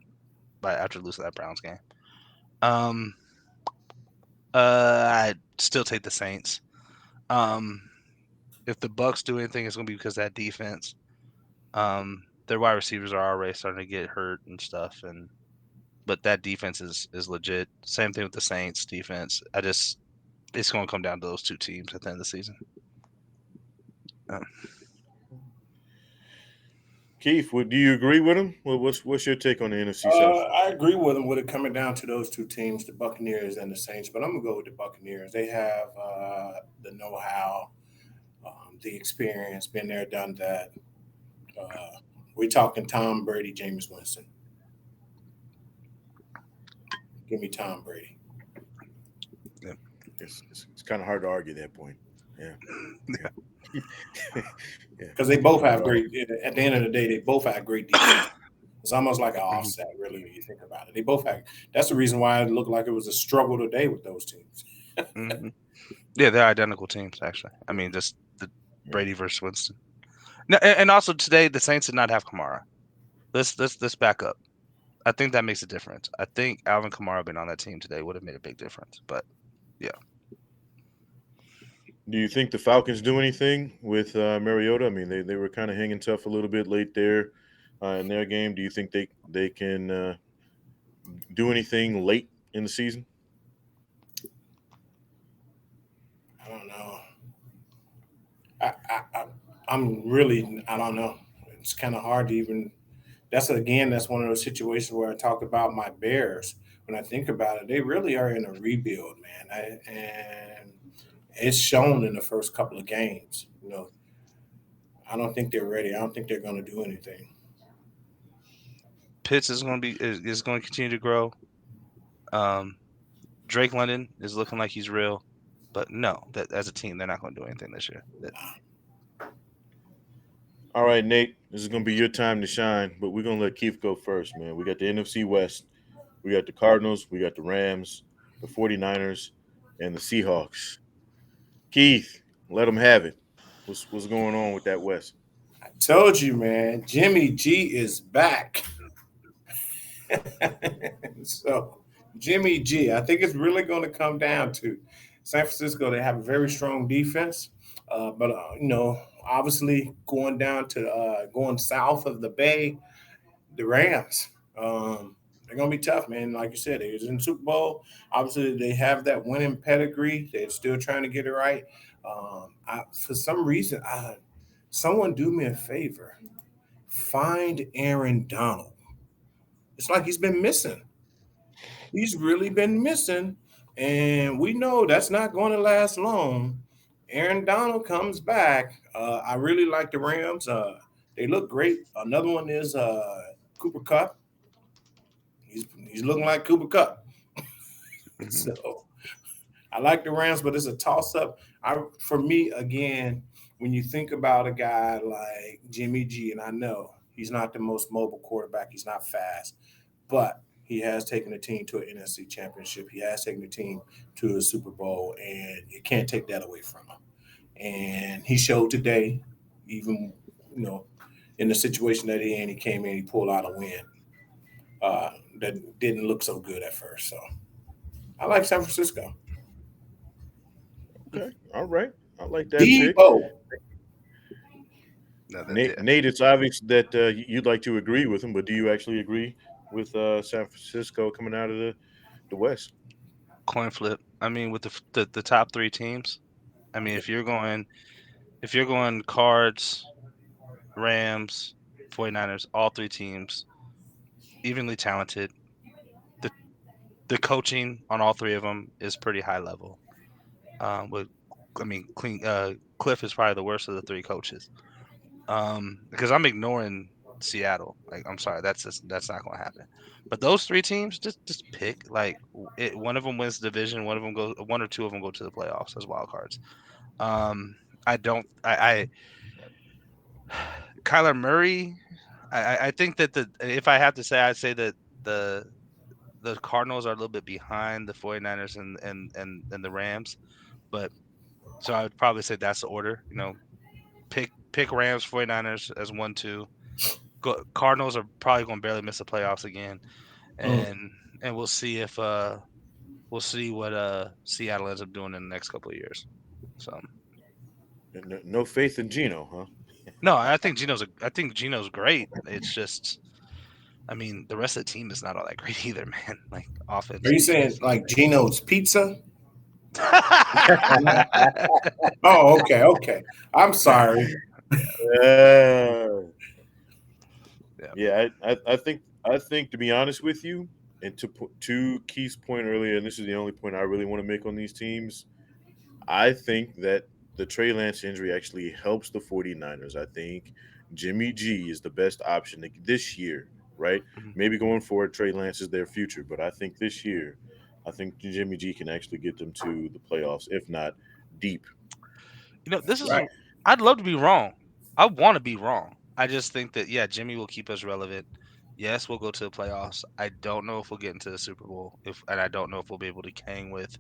by after losing that Browns game. Um, I still take the Saints. Um, if the Bucks do anything, it's going to be because of that defense. Their wide receivers are already starting to get hurt and stuff, and but that defense is legit. Same thing with the Saints defense. It's going to come down to those two teams at the end of the season. Keith, do you agree with him? What's your take on the NFC South? I agree with them with it coming down to those two teams, the Buccaneers and the Saints, but I'm gonna go with the Buccaneers. They have the know-how, the experience, been there, done that. Uh, we're talking Tom Brady, Jameis Winston. Give me Tom Brady. Yeah. It's kind of hard to argue that point. Yeah, yeah, yeah. Because they both Hard to have argue. great. At the end of the day, they both have great defense. It's almost like an Mhm, offset, really, when you think about it. They both have. That's the reason why it looked like it was a struggle today with those teams. mhm. Yeah, they're identical teams actually. I mean, just the Yeah. Brady versus Winston. No, and also today the Saints did not have Kamara. Let's back up. I think that makes a difference. I think Alvin Kamara being on that team today would have made a big difference. But yeah, Do you think the Falcons do anything with Mariota? I mean, they were kind of hanging tough a little bit late there in their game. Do you think they can do anything late in the season? I don't know. I'm really. I don't know. It's kind of hard to even. That's one of those situations where I talk about my Bears. When I think about it, they really are in a rebuild, man. And it's shown in the first couple of games. I don't think they're ready. I don't think they're going to do anything. Pitts is going to continue to grow. Um, Drake London is looking like he's real, but no, that as a team they're not going to do anything this year. All right, Nate, this is gonna be your time to shine, but we're gonna let Keith go first, man. We got the NFC West, we got the Cardinals, we got the Rams, the 49ers, and the Seahawks. Keith, let them have it. What's going on with that West? I told you, man. Jimmy G is back. So, Jimmy G, I think it's really going to come down to San Francisco. They have a very strong defense, but obviously going south of the Bay, the Rams. They're gonna be tough, man. Like you said, they was in the Super Bowl. Obviously, they have that winning pedigree. They're still trying to get it right. For some reason, someone do me a favor. Find Aaron Donald. It's like he's been missing. He's really been missing, and we know that's not going to last long. Aaron Donald comes back. I really like the Rams. They look great. Another one is Cooper Cup. He's looking like Cooper Cup. Mhm. So I like the Rams, but it's a toss up. For me again, when you think about a guy like Jimmy G, and I know he's not the most mobile quarterback, he's not fast, but he has taken the team to an NFC championship. He has taken the team to a Super Bowl, and you can't take that away from him. And he showed today, even you know, in the situation that he came in, he pulled out a win that didn't look so good at first. So I like San Francisco. Okay, all right, I like that pick. Debo. No, that, Nate, yeah. Nate, it's obvious that you'd like to agree with him, but do you actually agree with San Francisco coming out of the West? Coin flip. I mean, with the top three teams. I mean, Yeah. if you're going Cards, Rams, 49ers, all three teams evenly talented. The the coaching on all three of them is pretty high level. With I mean, Cliff is probably the worst of the three coaches. Because I'm ignoring Seattle. Like, I'm sorry, that's not going to happen. But those three teams, just pick one of them wins the division, one or two of them go to the playoffs as wild cards. Um, I don't, Kyler Murray. I think that if I have to say, I'd say that the the Cardinals are a little bit behind the 49ers and the Rams, but so I would probably say that's the order. Pick Rams, 49ers as 1, 2. Cardinals are probably going to barely miss the playoffs again, Mm. and we'll see what Seattle ends up doing in the next couple of years. So No, no faith in Geno, huh? no, I think Gino's great. It's just I mean the rest of the team is not all that great either, man. Like Are offense, you saying defense. like Geno's Pizza? Oh, okay, okay. I'm Nah, sorry. Uh, yeah. yeah, I think to be honest with you, and to Keith's point earlier, and this is the only point I really want to make on these teams. I think that the Trey Lance injury actually helps the 49ers. I think Jimmy G is the best option this year, right? Mhm. Maybe going forward, Trey Lance is their future, but I think this year, I think Jimmy G can actually get them to the playoffs, if not deep. This is Right. I'd love to be wrong. I want to be wrong. I just think that yeah, Jimmy will keep us relevant. Yes, we'll go to the playoffs. I don't know if we'll get into the Super Bowl and I don't know if we'll be able to hang with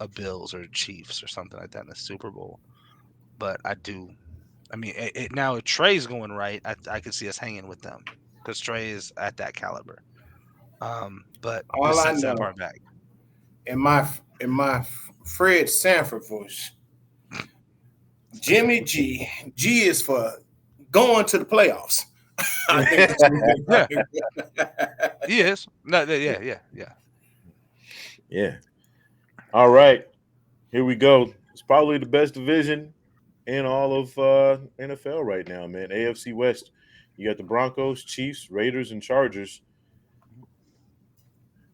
a Bills or Chiefs or something like that in the Super Bowl. But I do. I mean, now if Trey's going right, I could see us hanging with them because Trey is at that caliber. But All this I sets that know part back. in my Fred Sanford voice, Jimmy G. G is for going to the playoffs. I think that's what Yeah, they're he is. No, yeah, yeah, yeah. Yeah. All right. Here we go. It's probably the best division in all of NFL right now, man. AFC West. You got the Broncos, Chiefs, Raiders, and Chargers.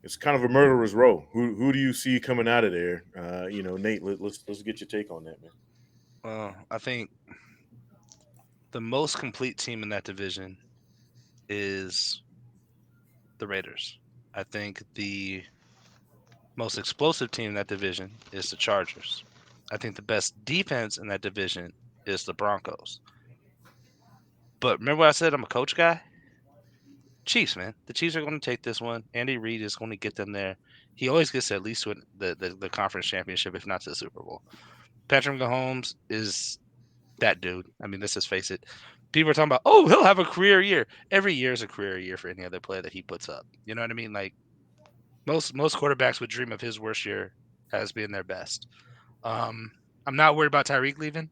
It's kind of a murderer's row. Who do you see coming out of there? Nate, let's get your take on that, man. I think the most complete team in that division is the Raiders. I think the most explosive team in that division is the Chargers. I think the best defense in that division is the Broncos. But remember what I said? I'm a coach guy. Chiefs, man. The Chiefs are going to take this one. Andy Reid is going to get them there. He always gets to at least win the conference championship, if not to the Super Bowl. Patrick Mahomes is that dude. I mean, let's just face it. People are talking about, oh, he'll have a career year. Every year is a career year for any other player that he puts up. You know what I mean? Like most quarterbacks would dream of his worst year as being their best. I'm not worried about Tyreek leaving.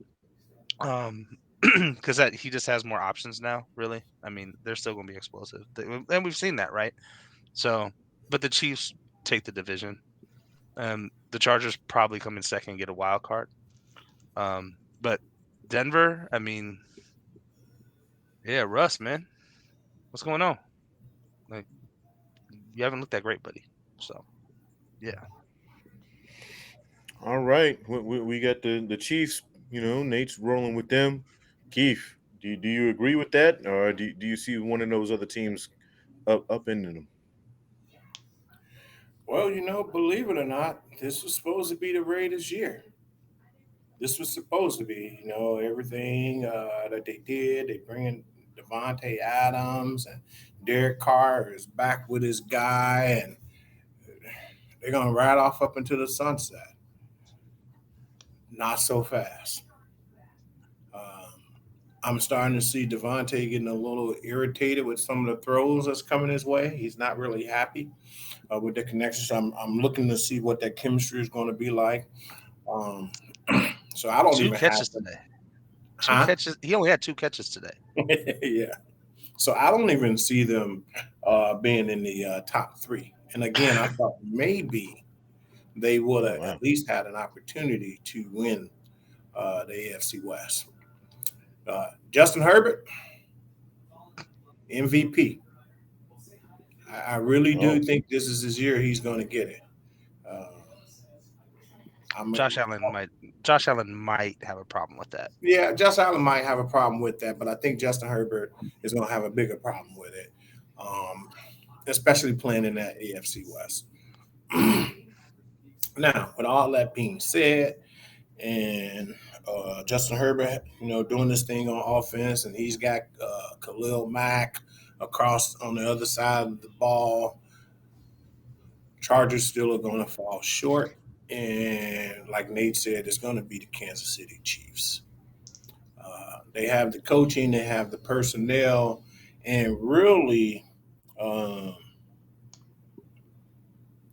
Because that he just has more options now. Really, I mean, they're still going to be explosive, and we've seen that, right? So, but the Chiefs take the division. The Chargers probably come in second and get a wild card. But Denver, I mean, yeah, Russ, man, what's going on? Like, you haven't looked that great, buddy. So, yeah, All right, we got the Chiefs. Nate's rolling with them. Keith, do you agree with that, or do you see one of those other teams up into them? Well, believe it or not, this was supposed to be the Raiders' year. This was supposed to be, everything that they did. They bring in Devontae Adams and Derek Carr is back with his guy, and they're gonna ride off up into the sunset. Not so fast. Um, I'm starting to see Devontae getting a little irritated with some of the throws that's coming his way. He's not really happy with the connection. So I'm looking to see what that chemistry is going to be like. Um, so I don't two even have catches them. today. Two Huh? catches. He only had two catches today. Yeah. So I don't even see them being in the top three. And again, I thought maybe they would Oh have wow. at least had an opportunity to win the AFC West. Justin Herbert, MVP. I really do Oh, think this is his year. He's going to get it. Uh, I'm Josh Allen might. Josh Allen might have a problem with that. Yeah, Josh Allen might have a problem with that, but I think Justin Herbert is going to have a bigger problem with it, um, especially playing in that AFC West. Now, with all that being said, and Justin Herbert, doing this thing on offense, and he's got Khalil Mack across on the other side of the ball. Chargers still are going to fall short, and like Nate said, it's going to be the Kansas City Chiefs. They have the coaching, they have the personnel, and really, um,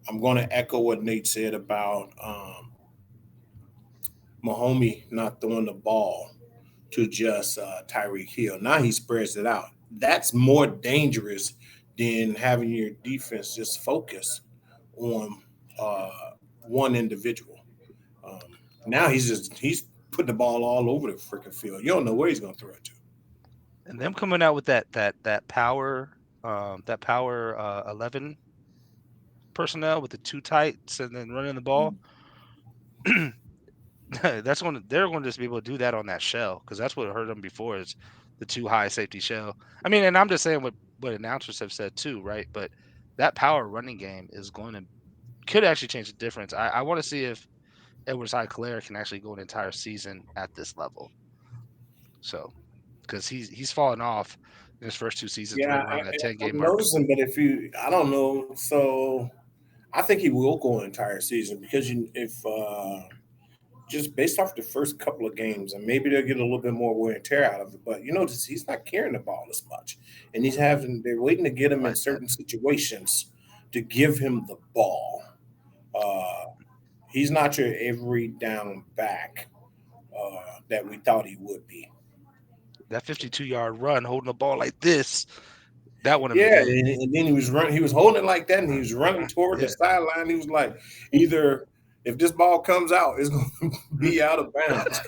I'm going to echo what Nate said about Mahomie not throwing the ball to just Tyreek Hill. Now he spreads it out. That's more dangerous than having your defense just focus on uh, one individual. Um, Now he's putting the ball all over the freaking field. You don't know where he's going to throw it to. And them coming out with that power, that power 11 personnel with the two tights and then running the ball. They're going to just be able to do that on that shell because that's what hurt them before is the too high safety shell. I mean, and I'm just saying what announcers have said too, right? But that power running game is going to could actually change the difference. I want to see if Edwards Hilaire can actually go an entire season at this level. So because he's fallen off in his first two seasons Yeah, right around that 10 game I'm mark. noticing, but I don't know. So I think he will go an entire season because if just based off the first couple of games, and maybe they'll get a little bit more wear and tear out of it. But he's not carrying the ball as much, and they're waiting to get him in Like that. certain situations to give him the ball. Uh, he's not your every down back that we thought he would be. That 52-yard run holding the ball like this, that won him the Yeah, game. and then he was running. He was holding it like that, and he was running toward the Yeah. sideline. He was like, either if this ball comes out, it's going to be out of bounds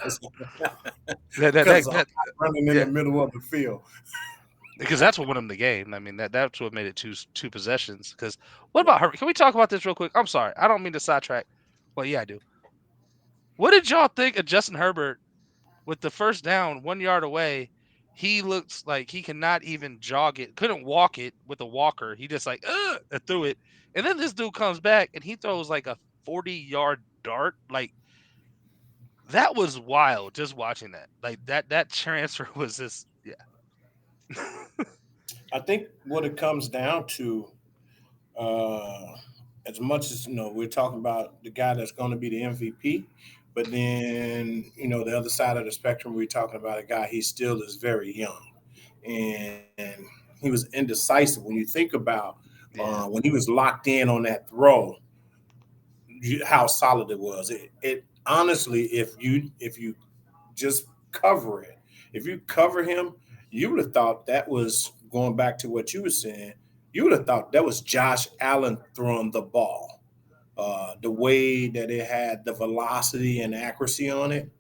That, that, because that, I'm that, not running in the yeah, middle of the field. because that's what won him the game. I mean, that's what made it two possessions. Because what about Herbert? Can we talk about this real quick? I'm sorry, I don't mean to sidetrack. Well, yeah, I do. What did y'all think of Justin Herbert with the first down 1 yard away? he looks like he cannot even jog it, couldn't walk it with a walker. He just like threw it, and then this dude comes back and he throws like a 40-yard dart. Like that was wild. Just watching that, like that transfer was just I think what it comes down to, uh, as much as we're talking about the guy that's going to be the MVP, but then the other side of the spectrum, we're talking about a guy he still is very young, and he was indecisive. When you think about yeah. when he was locked in on that throw, how solid it was. It honestly, if you just cover it, if you cover him, you would have thought that was going back to what you were saying. You would have thought that was Josh Allen throwing the ball. The way that it had the velocity and accuracy on it.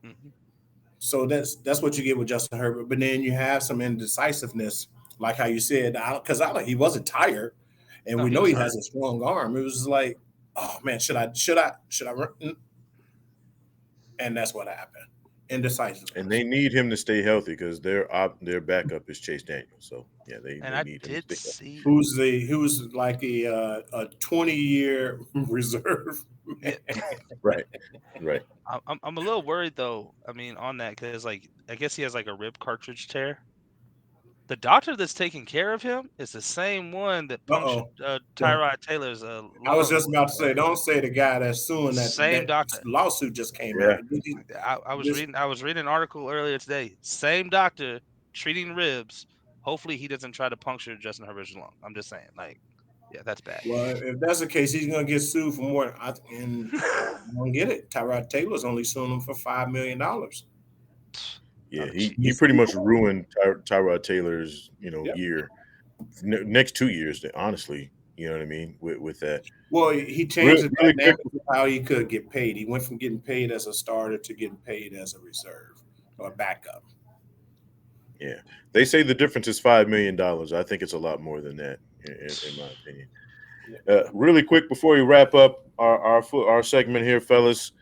Mhm. So that's what you get with Justin Herbert. But then you have some indecisiveness, like how you said, because he wasn't tired, and No, we he know was he hurt. has a strong arm. It was like, oh man, should I run? And that's what happened. And Indecisiveness. they need him to stay healthy because their backup is Chase Daniel. So yeah, And they I need him to did stay healthy. see, Who's like a 20-year reserve yeah, man. Right, right. I'm a little worried though. I mean, on that because like I guess he has like a rib cartridge tear. The doctor that's taking care of him is the same one that Uh punctured oh. Tyrod Taylor's I was lung just or about to whatever. say, don't say the guy that's suing Same that doctor. lawsuit just came Yeah, out. I was This, reading an article earlier today. Same doctor treating ribs. Hopefully he doesn't try to puncture Justin Herbert's lung. I'm just saying, like, yeah, that's bad. well, if that's the case, he's gonna get sued for more. And I don't get it. Tyrod Taylor's only suing him for $5 million. yeah. Not a He cheap. pretty much ruined Tyrod Taylor's Yep. year, next 2 years. Honestly, you know what I mean with that. Well, he changed Really, the really quick. dynamic of how he could get paid. He went from getting paid as a starter to getting paid as a reserve or backup. Yeah, they say the difference is $5 million. I think it's a lot more than that, in my opinion. Yeah. Really quick before we wrap up our segment here, fellas.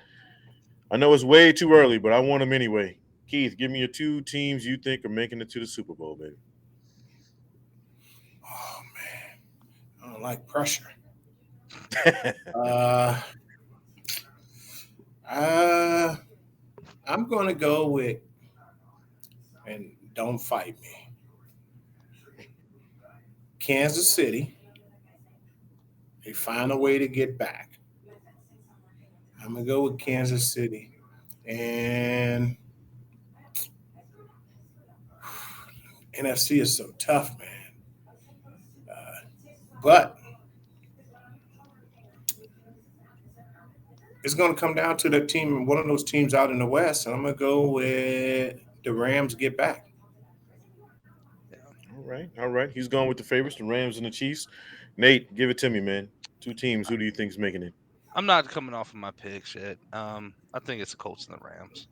I know it's way too early, but I want them anyway. Keith, give me your two teams you think are making it to the Super Bowl, baby. Oh man, I don't like pressure. Uh, uh, I'm gonna go with, and don't fight me, Kansas City. They find a way to get back. I'm gonna go with Kansas City, and NFC is so tough, man. But it's gonna come down to the team, one of those teams out in the West, and I'm gonna go with the Rams get back. Yeah. All right, all right. He's going with the favorites, the Rams and the Chiefs. Nate, give it to me, man. Two teams. Who do you think is making it? I'm not coming off of my picks yet. I think it's the Colts and the Rams.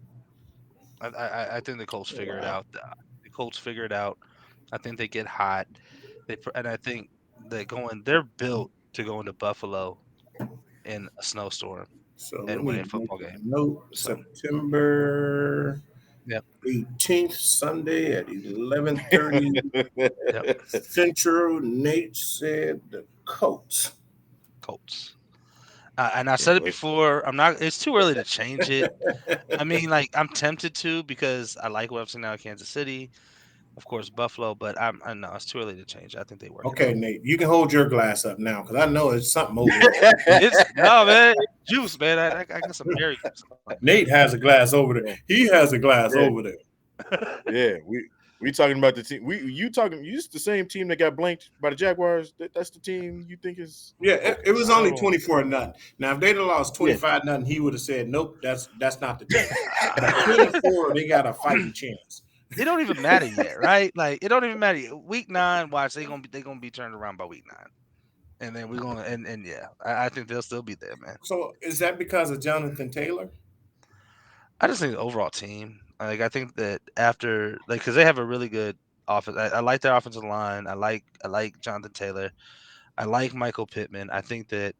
I think the Colts Oh, figure it wow. out. The Colts figure it out. I think they get hot. And I think they're built to go into Buffalo in a snowstorm So let and me win a make football a game. note. So September yep, 18th, Sunday at 11:30 yep, Central. Nate said the Colts. Colts. And I Can't said it wait. before. I'm not. It's too early to change it. I mean, like I'm tempted to because I like what I've seen out of Kansas City, of course Buffalo, but I know it's too early to change. I think they work it Okay, out. Nate, you can hold your glass up now because I know it's something over there. It's no man, it's juice, man. I got some berry juice. Nate has a glass over there. Yeah, He has a glass yeah, over there. yeah. We talking about the team. You it's the same team that got blanked by the Jaguars. That's the team you think is Yeah, it okay. was All right. only So 24-0. Now, if they'd have lost Yeah, 25-0, he would have said, "Nope, that's not the team." But at uh, 24, they got a fighting chance. it don't even matter yet, right? Like it don't even matter. Week 9, watch they gonna be turned around by week 9, and then we're gonna and yeah, I think they'll still be there, man. So is that because of Jonathan Taylor? I just think the overall team. Like I think that after like because they have a really good offense. I like their offensive line. I like Jonathan Taylor. I like Michael Pittman. I think that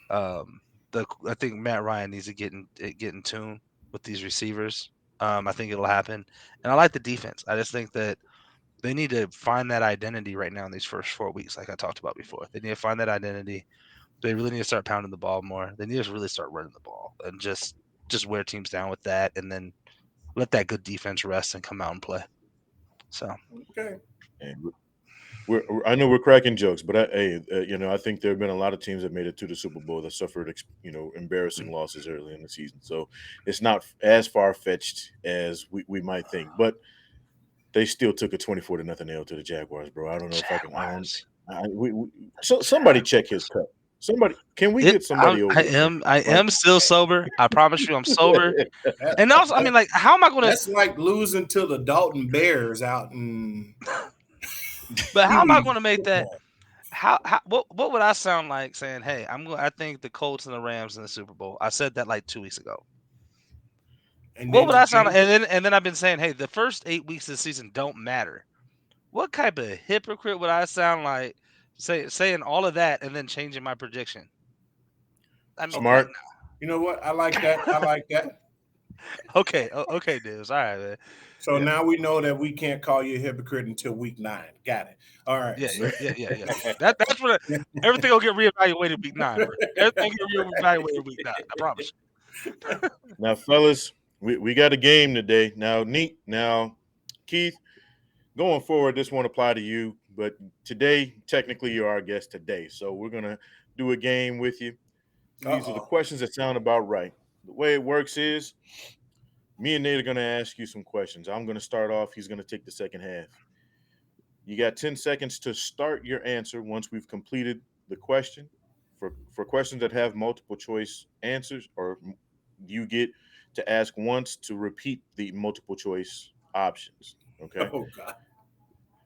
I think Matt Ryan needs to get in tune with these receivers. I think it'll happen, and I like the defense. I just think that they need to find that identity right now in these first 4 weeks, like I talked about before. They need to find that identity. They really need to start pounding the ball more. They need to really start running the ball and just wear teams down with that, and then let that good defense rest and come out and play. So Okay. And I know we're cracking jokes, but I think there have been a lot of teams that made it to the Super Bowl that suffered, embarrassing losses early in the season. So it's not as far fetched as we might think, but they still took a 24-0 L to the Jaguars, bro. I don't know if I can. I don't. Jaguars. So somebody check his cup. Somebody, can we get somebody over there? I Like, am still sober. I promise you, I'm sober. And also, I mean, like, how am I going to? That's like losing to the Dalton Bears out in But how am I going to make that? football. What would I sound like saying, "Hey, I think the Colts and the Rams in the Super Bowl." I said that like 2 weeks ago. And What then would you I sound like? changed it. And then I've been saying, "Hey, the first 8 weeks of the season don't matter." What type of hypocrite would I sound like saying all of that and then changing my prediction? I mean, come Okay. on smart. You know what? I like that. I like that. now. Okay, okay, dudes. All right, man. So Yeah, now we know that we can't call you a hypocrite until week 9. Got it. All right. yeah, yeah. That's what everything will get reevaluated week 9, bro. Everything will get reevaluated week 9. I promise. Now, fellas, we got a game today. Now, Keith, going forward, this won't apply to you, but today, technically, you're our guest today. So we're gonna do a game with you. These are the Uh-oh. questions that sound about right. The way it works is me and Nate are gonna ask you some questions. I'm gonna start off. He's gonna take the second half. You got 10 seconds to start your answer once we've completed the question. For questions that have multiple choice answers, or you get to ask once to repeat the multiple choice options. Okay. Oh God.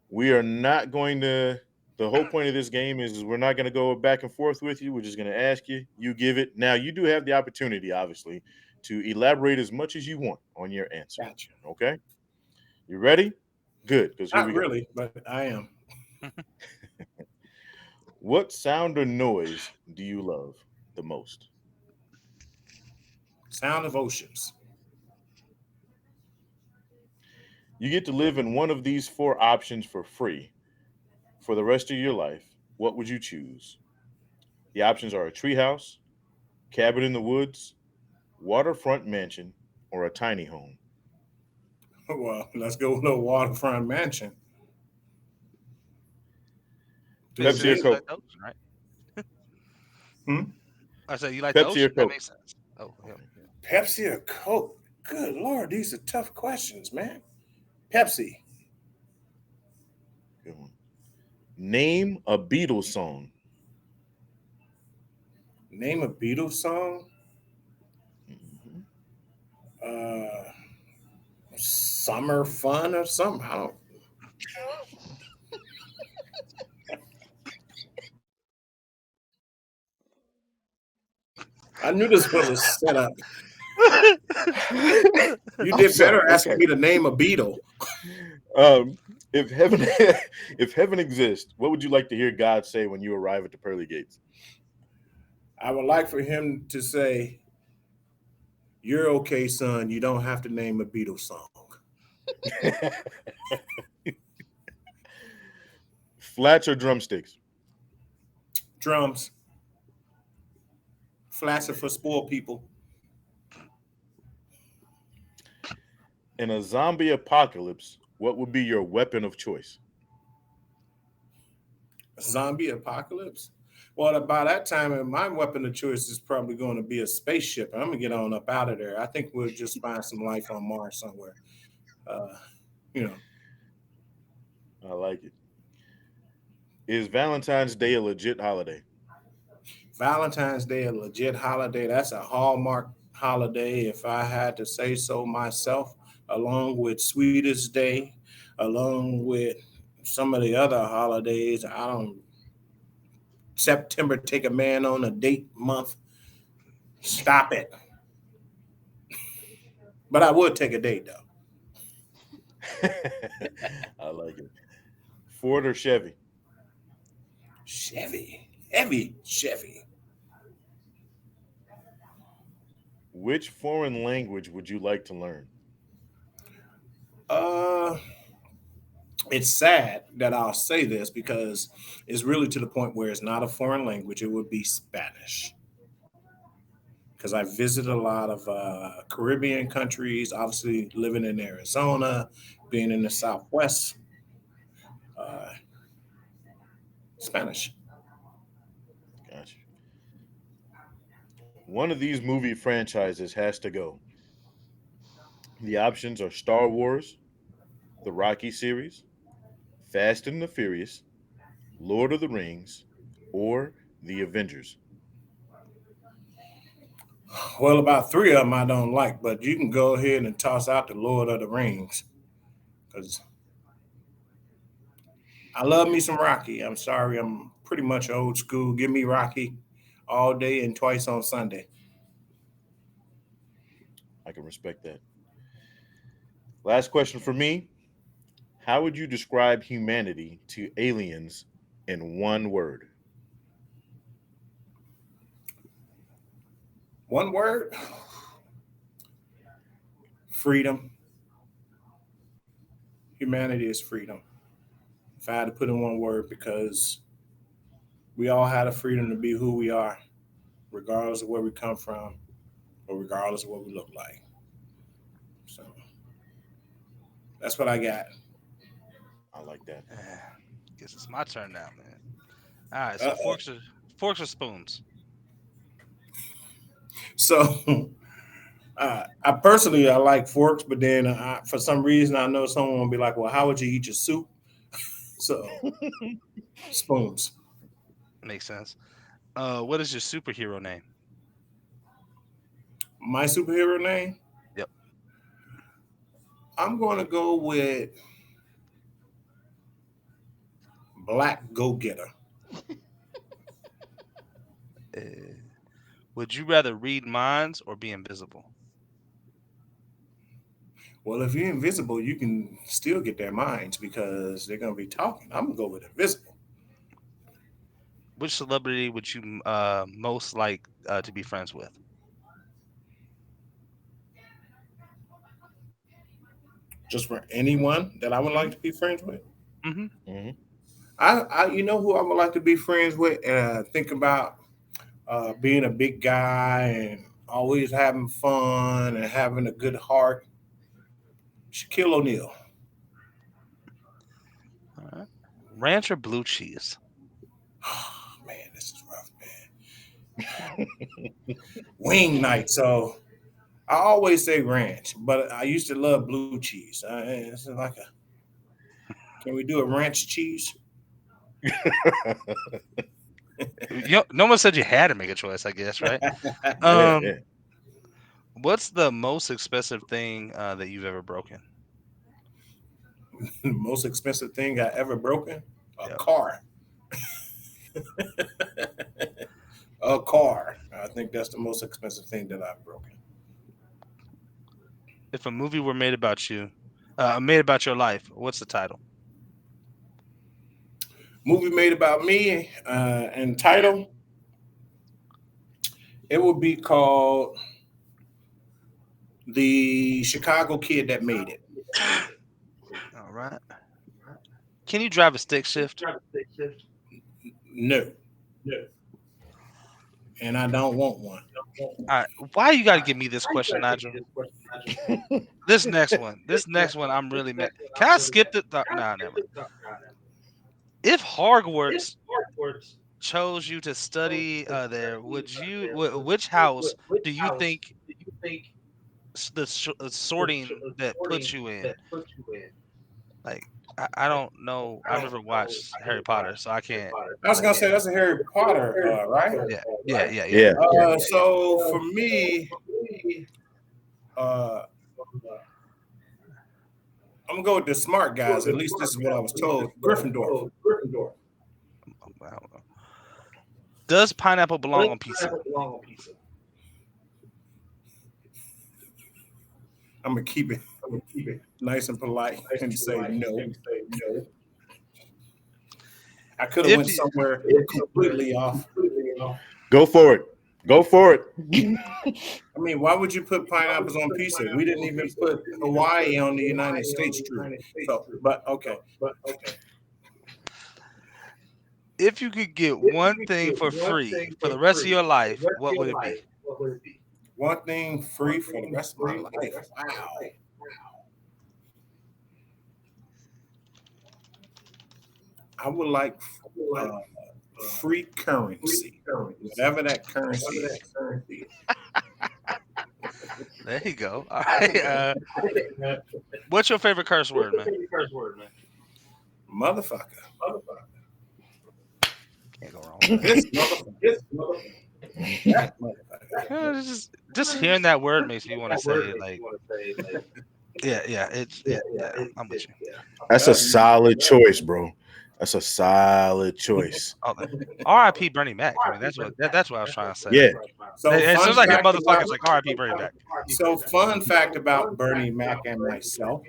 We are not going to. The whole point of this game is we're not going to go back and forth with you. We're just going to ask you. You give it. Now you do have the opportunity, obviously, to elaborate as much as you want on your answer. Gotcha. Okay. You ready? Good. Because here Not we go. really, but I am. What sound or noise do you love the most? Sound of Oceans. You get to live in one of these four options for free for the rest of your life. What would you choose? The options are a treehouse, cabin in the woods, waterfront mansion, or a tiny home. Well, let's go with a waterfront mansion. Do Makes it Pepsi or sense. You big. like Coke? the ocean, right? Hmm? I said you like the Pepsi or ocean. That Coke? makes sense. Oh, yeah. Pepsi or Coke? Good Lord, these are tough questions, man. Pepsi. Good one. Name a Beatles song. Name a Beatles song. Mhm. Uh, Summer Fun or something. I don't. I knew this was a setup. You I'm did sorry. better asking Okay. me to name a Beatle. If heaven if heaven exists, what would you like to hear God say when you arrive at the pearly gates? I would like for him to say, "You're okay, son. You don't have to name a Beatles song." Flats or drumsticks? Drums. Flats are for spoiled people. In a zombie apocalypse, what would be your weapon of choice? Zombie apocalypse. Well, by that time, my weapon of choice is probably going to be a spaceship. I'm gonna get on up out of there. I think we'll just find some life on Mars somewhere. Uh, you know, I like it. Is Valentine's Day a legit holiday? Valentine's Day, a legit holiday. That's a hallmark holiday, if I had to say so myself, along with Sweetest Day, along with some of the other holidays. I don't. September, take a man on a date month. Stop it. But I would take a date though. I like it. Ford or Chevy? Chevy, heavy Chevy. Which foreign language would you like to learn? Uh, it's sad that I'll say this because it's really to the point where it's not a foreign language. It would be Spanish. Because I visited a lot of Caribbean countries, obviously living in Arizona, being in the Southwest, uh, Spanish. Gotcha. One of these movie franchises has to go. The options are Star Wars, the Rocky series, Fast and the Furious, Lord of the Rings, or the Avengers. Well, about three of them I don't like, but you can go ahead and toss out the Lord of the Rings because I love me some Rocky. I'm sorry, I'm pretty much old school. Give me Rocky all day and twice on Sunday. I can respect that. Last question for me. How would you describe humanity to aliens in one word? One word: freedom. Humanity is freedom. If I had to put in one word, because we all had the freedom to be who we are, regardless of where we come from or regardless of what we look like. So that's what I got. I like that. Guess it's my turn now, man. All right, so Uh-oh. forks or spoons? So I personally I like forks, but then for some reason I know someone will be like, "Well, how would you eat your soup?" So spoons. Makes sense. What is your superhero name? My superhero name. Yep. I'm going to go with Black Go Getter. Uh, would you rather read minds or be invisible? Well, if you're invisible, you can still get their minds because they're going to be talking. I'm going to go with invisible. Which celebrity would you most like to be friends with? Just for anyone that I would Hmm. like to be friends with. Hmm. Hmm. You know who I would like to be friends with? Think about being a big guy and always having fun and having a good heart. Shaquille O'Neal. All right. Ranch or blue cheese? Man, this is rough, man. Wing night. So I always say ranch, but I used to love blue cheese. It's like a. Can we do a ranch cheese? No one said you had to make a choice, I guess, right? Yeah, Um, yeah. what's the most expensive thing that you've ever broken? The most expensive thing I ever broken? A Yep. car. A car. I think that's the most expensive thing that I've broken. If a movie were made about you, made about your life, what's the title? Movie made about me and title, it would be called The Chicago Kid That Made It. All right. Can you drive a stick shift? No, and I don't want one. All right. Why you got to give me this question, Nigel? This next one, I'm really mad. Can I skip it? Nah, never mind. If Hogwarts chose you to study there, which house do you think sorting that puts you in? Like, I don't know. I've never watched Harry Potter, so I can't. I was gonna say that's a Harry Potter, right? Yeah, yeah, yeah, yeah. Yeah. So for me, uh, I'm gonna go with the smart guys. At least this is what I was told. Gryffindor. I don't know. Does pineapple belong on pizza? I'm gonna keep it nice and polite and say no. I could have If went you somewhere completely off. Go for it. Go for it. I mean, why would you put pineapples on pizza? We didn't even put Hawaii on the United States tree. So, but okay. If you could get one thing for free for the rest of your life, what would it be? One thing free for the rest of my life. Wow. I would like uh, free currency, whatever that currency is. There you go. All right. What's your favorite curse word, man? Motherfucker. Can't go wrong with that. This motherfucker. That motherfucker. Just hearing that word makes me want to say it. Like, yeah. I'm with you. That's a solid choice, bro. That's a solid choice. Oh, R.I.P. Bernie Mac. I mean, that's what I was trying to say. Yeah. So As soon as I hear fact motherfucker, about- it's like R.I.P. Bernie Mac. So fun fact about Bernie Mac and myself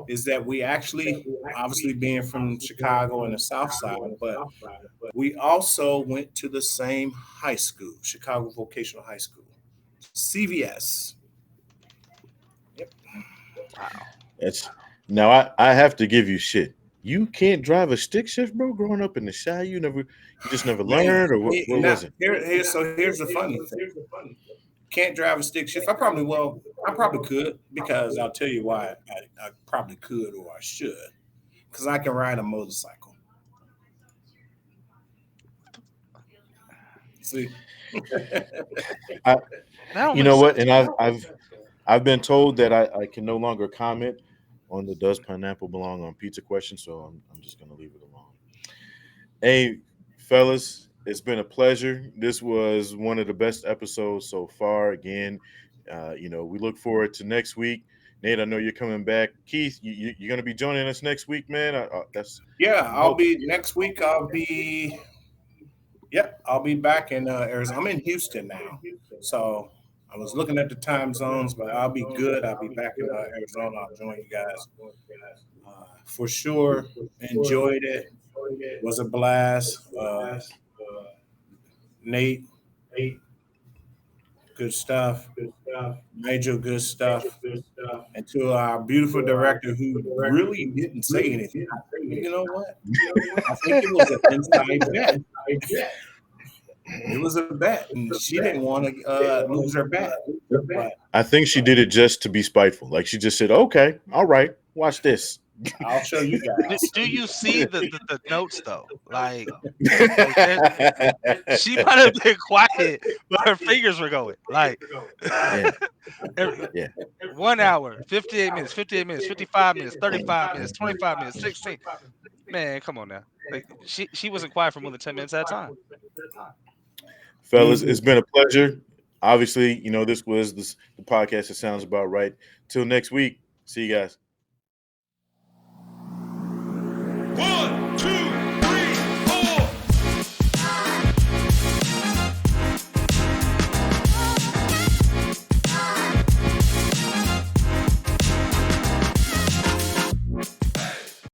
is that we actually, obviously being from Chicago and the South Side, but we also went to the same high school, Chicago Vocational High School, CVS. Wow. That's now I have to give you shit. You can't drive a stick shift, bro. Growing up in the Chi, you just never learned, or what was it? Here's the funny thing. Can't drive a stick shift. I probably could, because I'll tell you why I probably could, or I should, because I can ride a motorcycle. See, That You know what? And I've been told that I can no longer comment on the does pineapple belong on pizza question, so I'm just gonna leave it alone. Hey, fellas, it's been a pleasure. This was one of the best episodes so far. Again, we look forward to next week. Nate, I know you're coming back. Keith, you're gonna be joining us next week, man. That's yeah, I'll be next week. I'll be back in Arizona. I'm in Houston now, so I was looking at the time zones, but I'll be good. I'll be back in Arizona. I'll join you guys for sure. Enjoyed it. Was a blast. Nate, good stuff. Nigel, good stuff. And to our beautiful director who really didn't say anything. You know what? I think it was an inside bet. It was a bet, and she didn't want to lose her bet. But I think she did it just to be spiteful. Like she just said, "Okay, all right, watch this." I'll show you guys. Do you see the notes though? Like she might have been quiet, but her fingers were going. Like Yeah. Yeah. 1 hour, 58 minutes, 55 minutes, 35 minutes, 25 minutes, 16. Man, come on now. Like she wasn't quiet for more than 10 minutes at a time. Fellas, it's been a pleasure. Obviously, this was the podcast that sounds about right. Till next week. See you guys.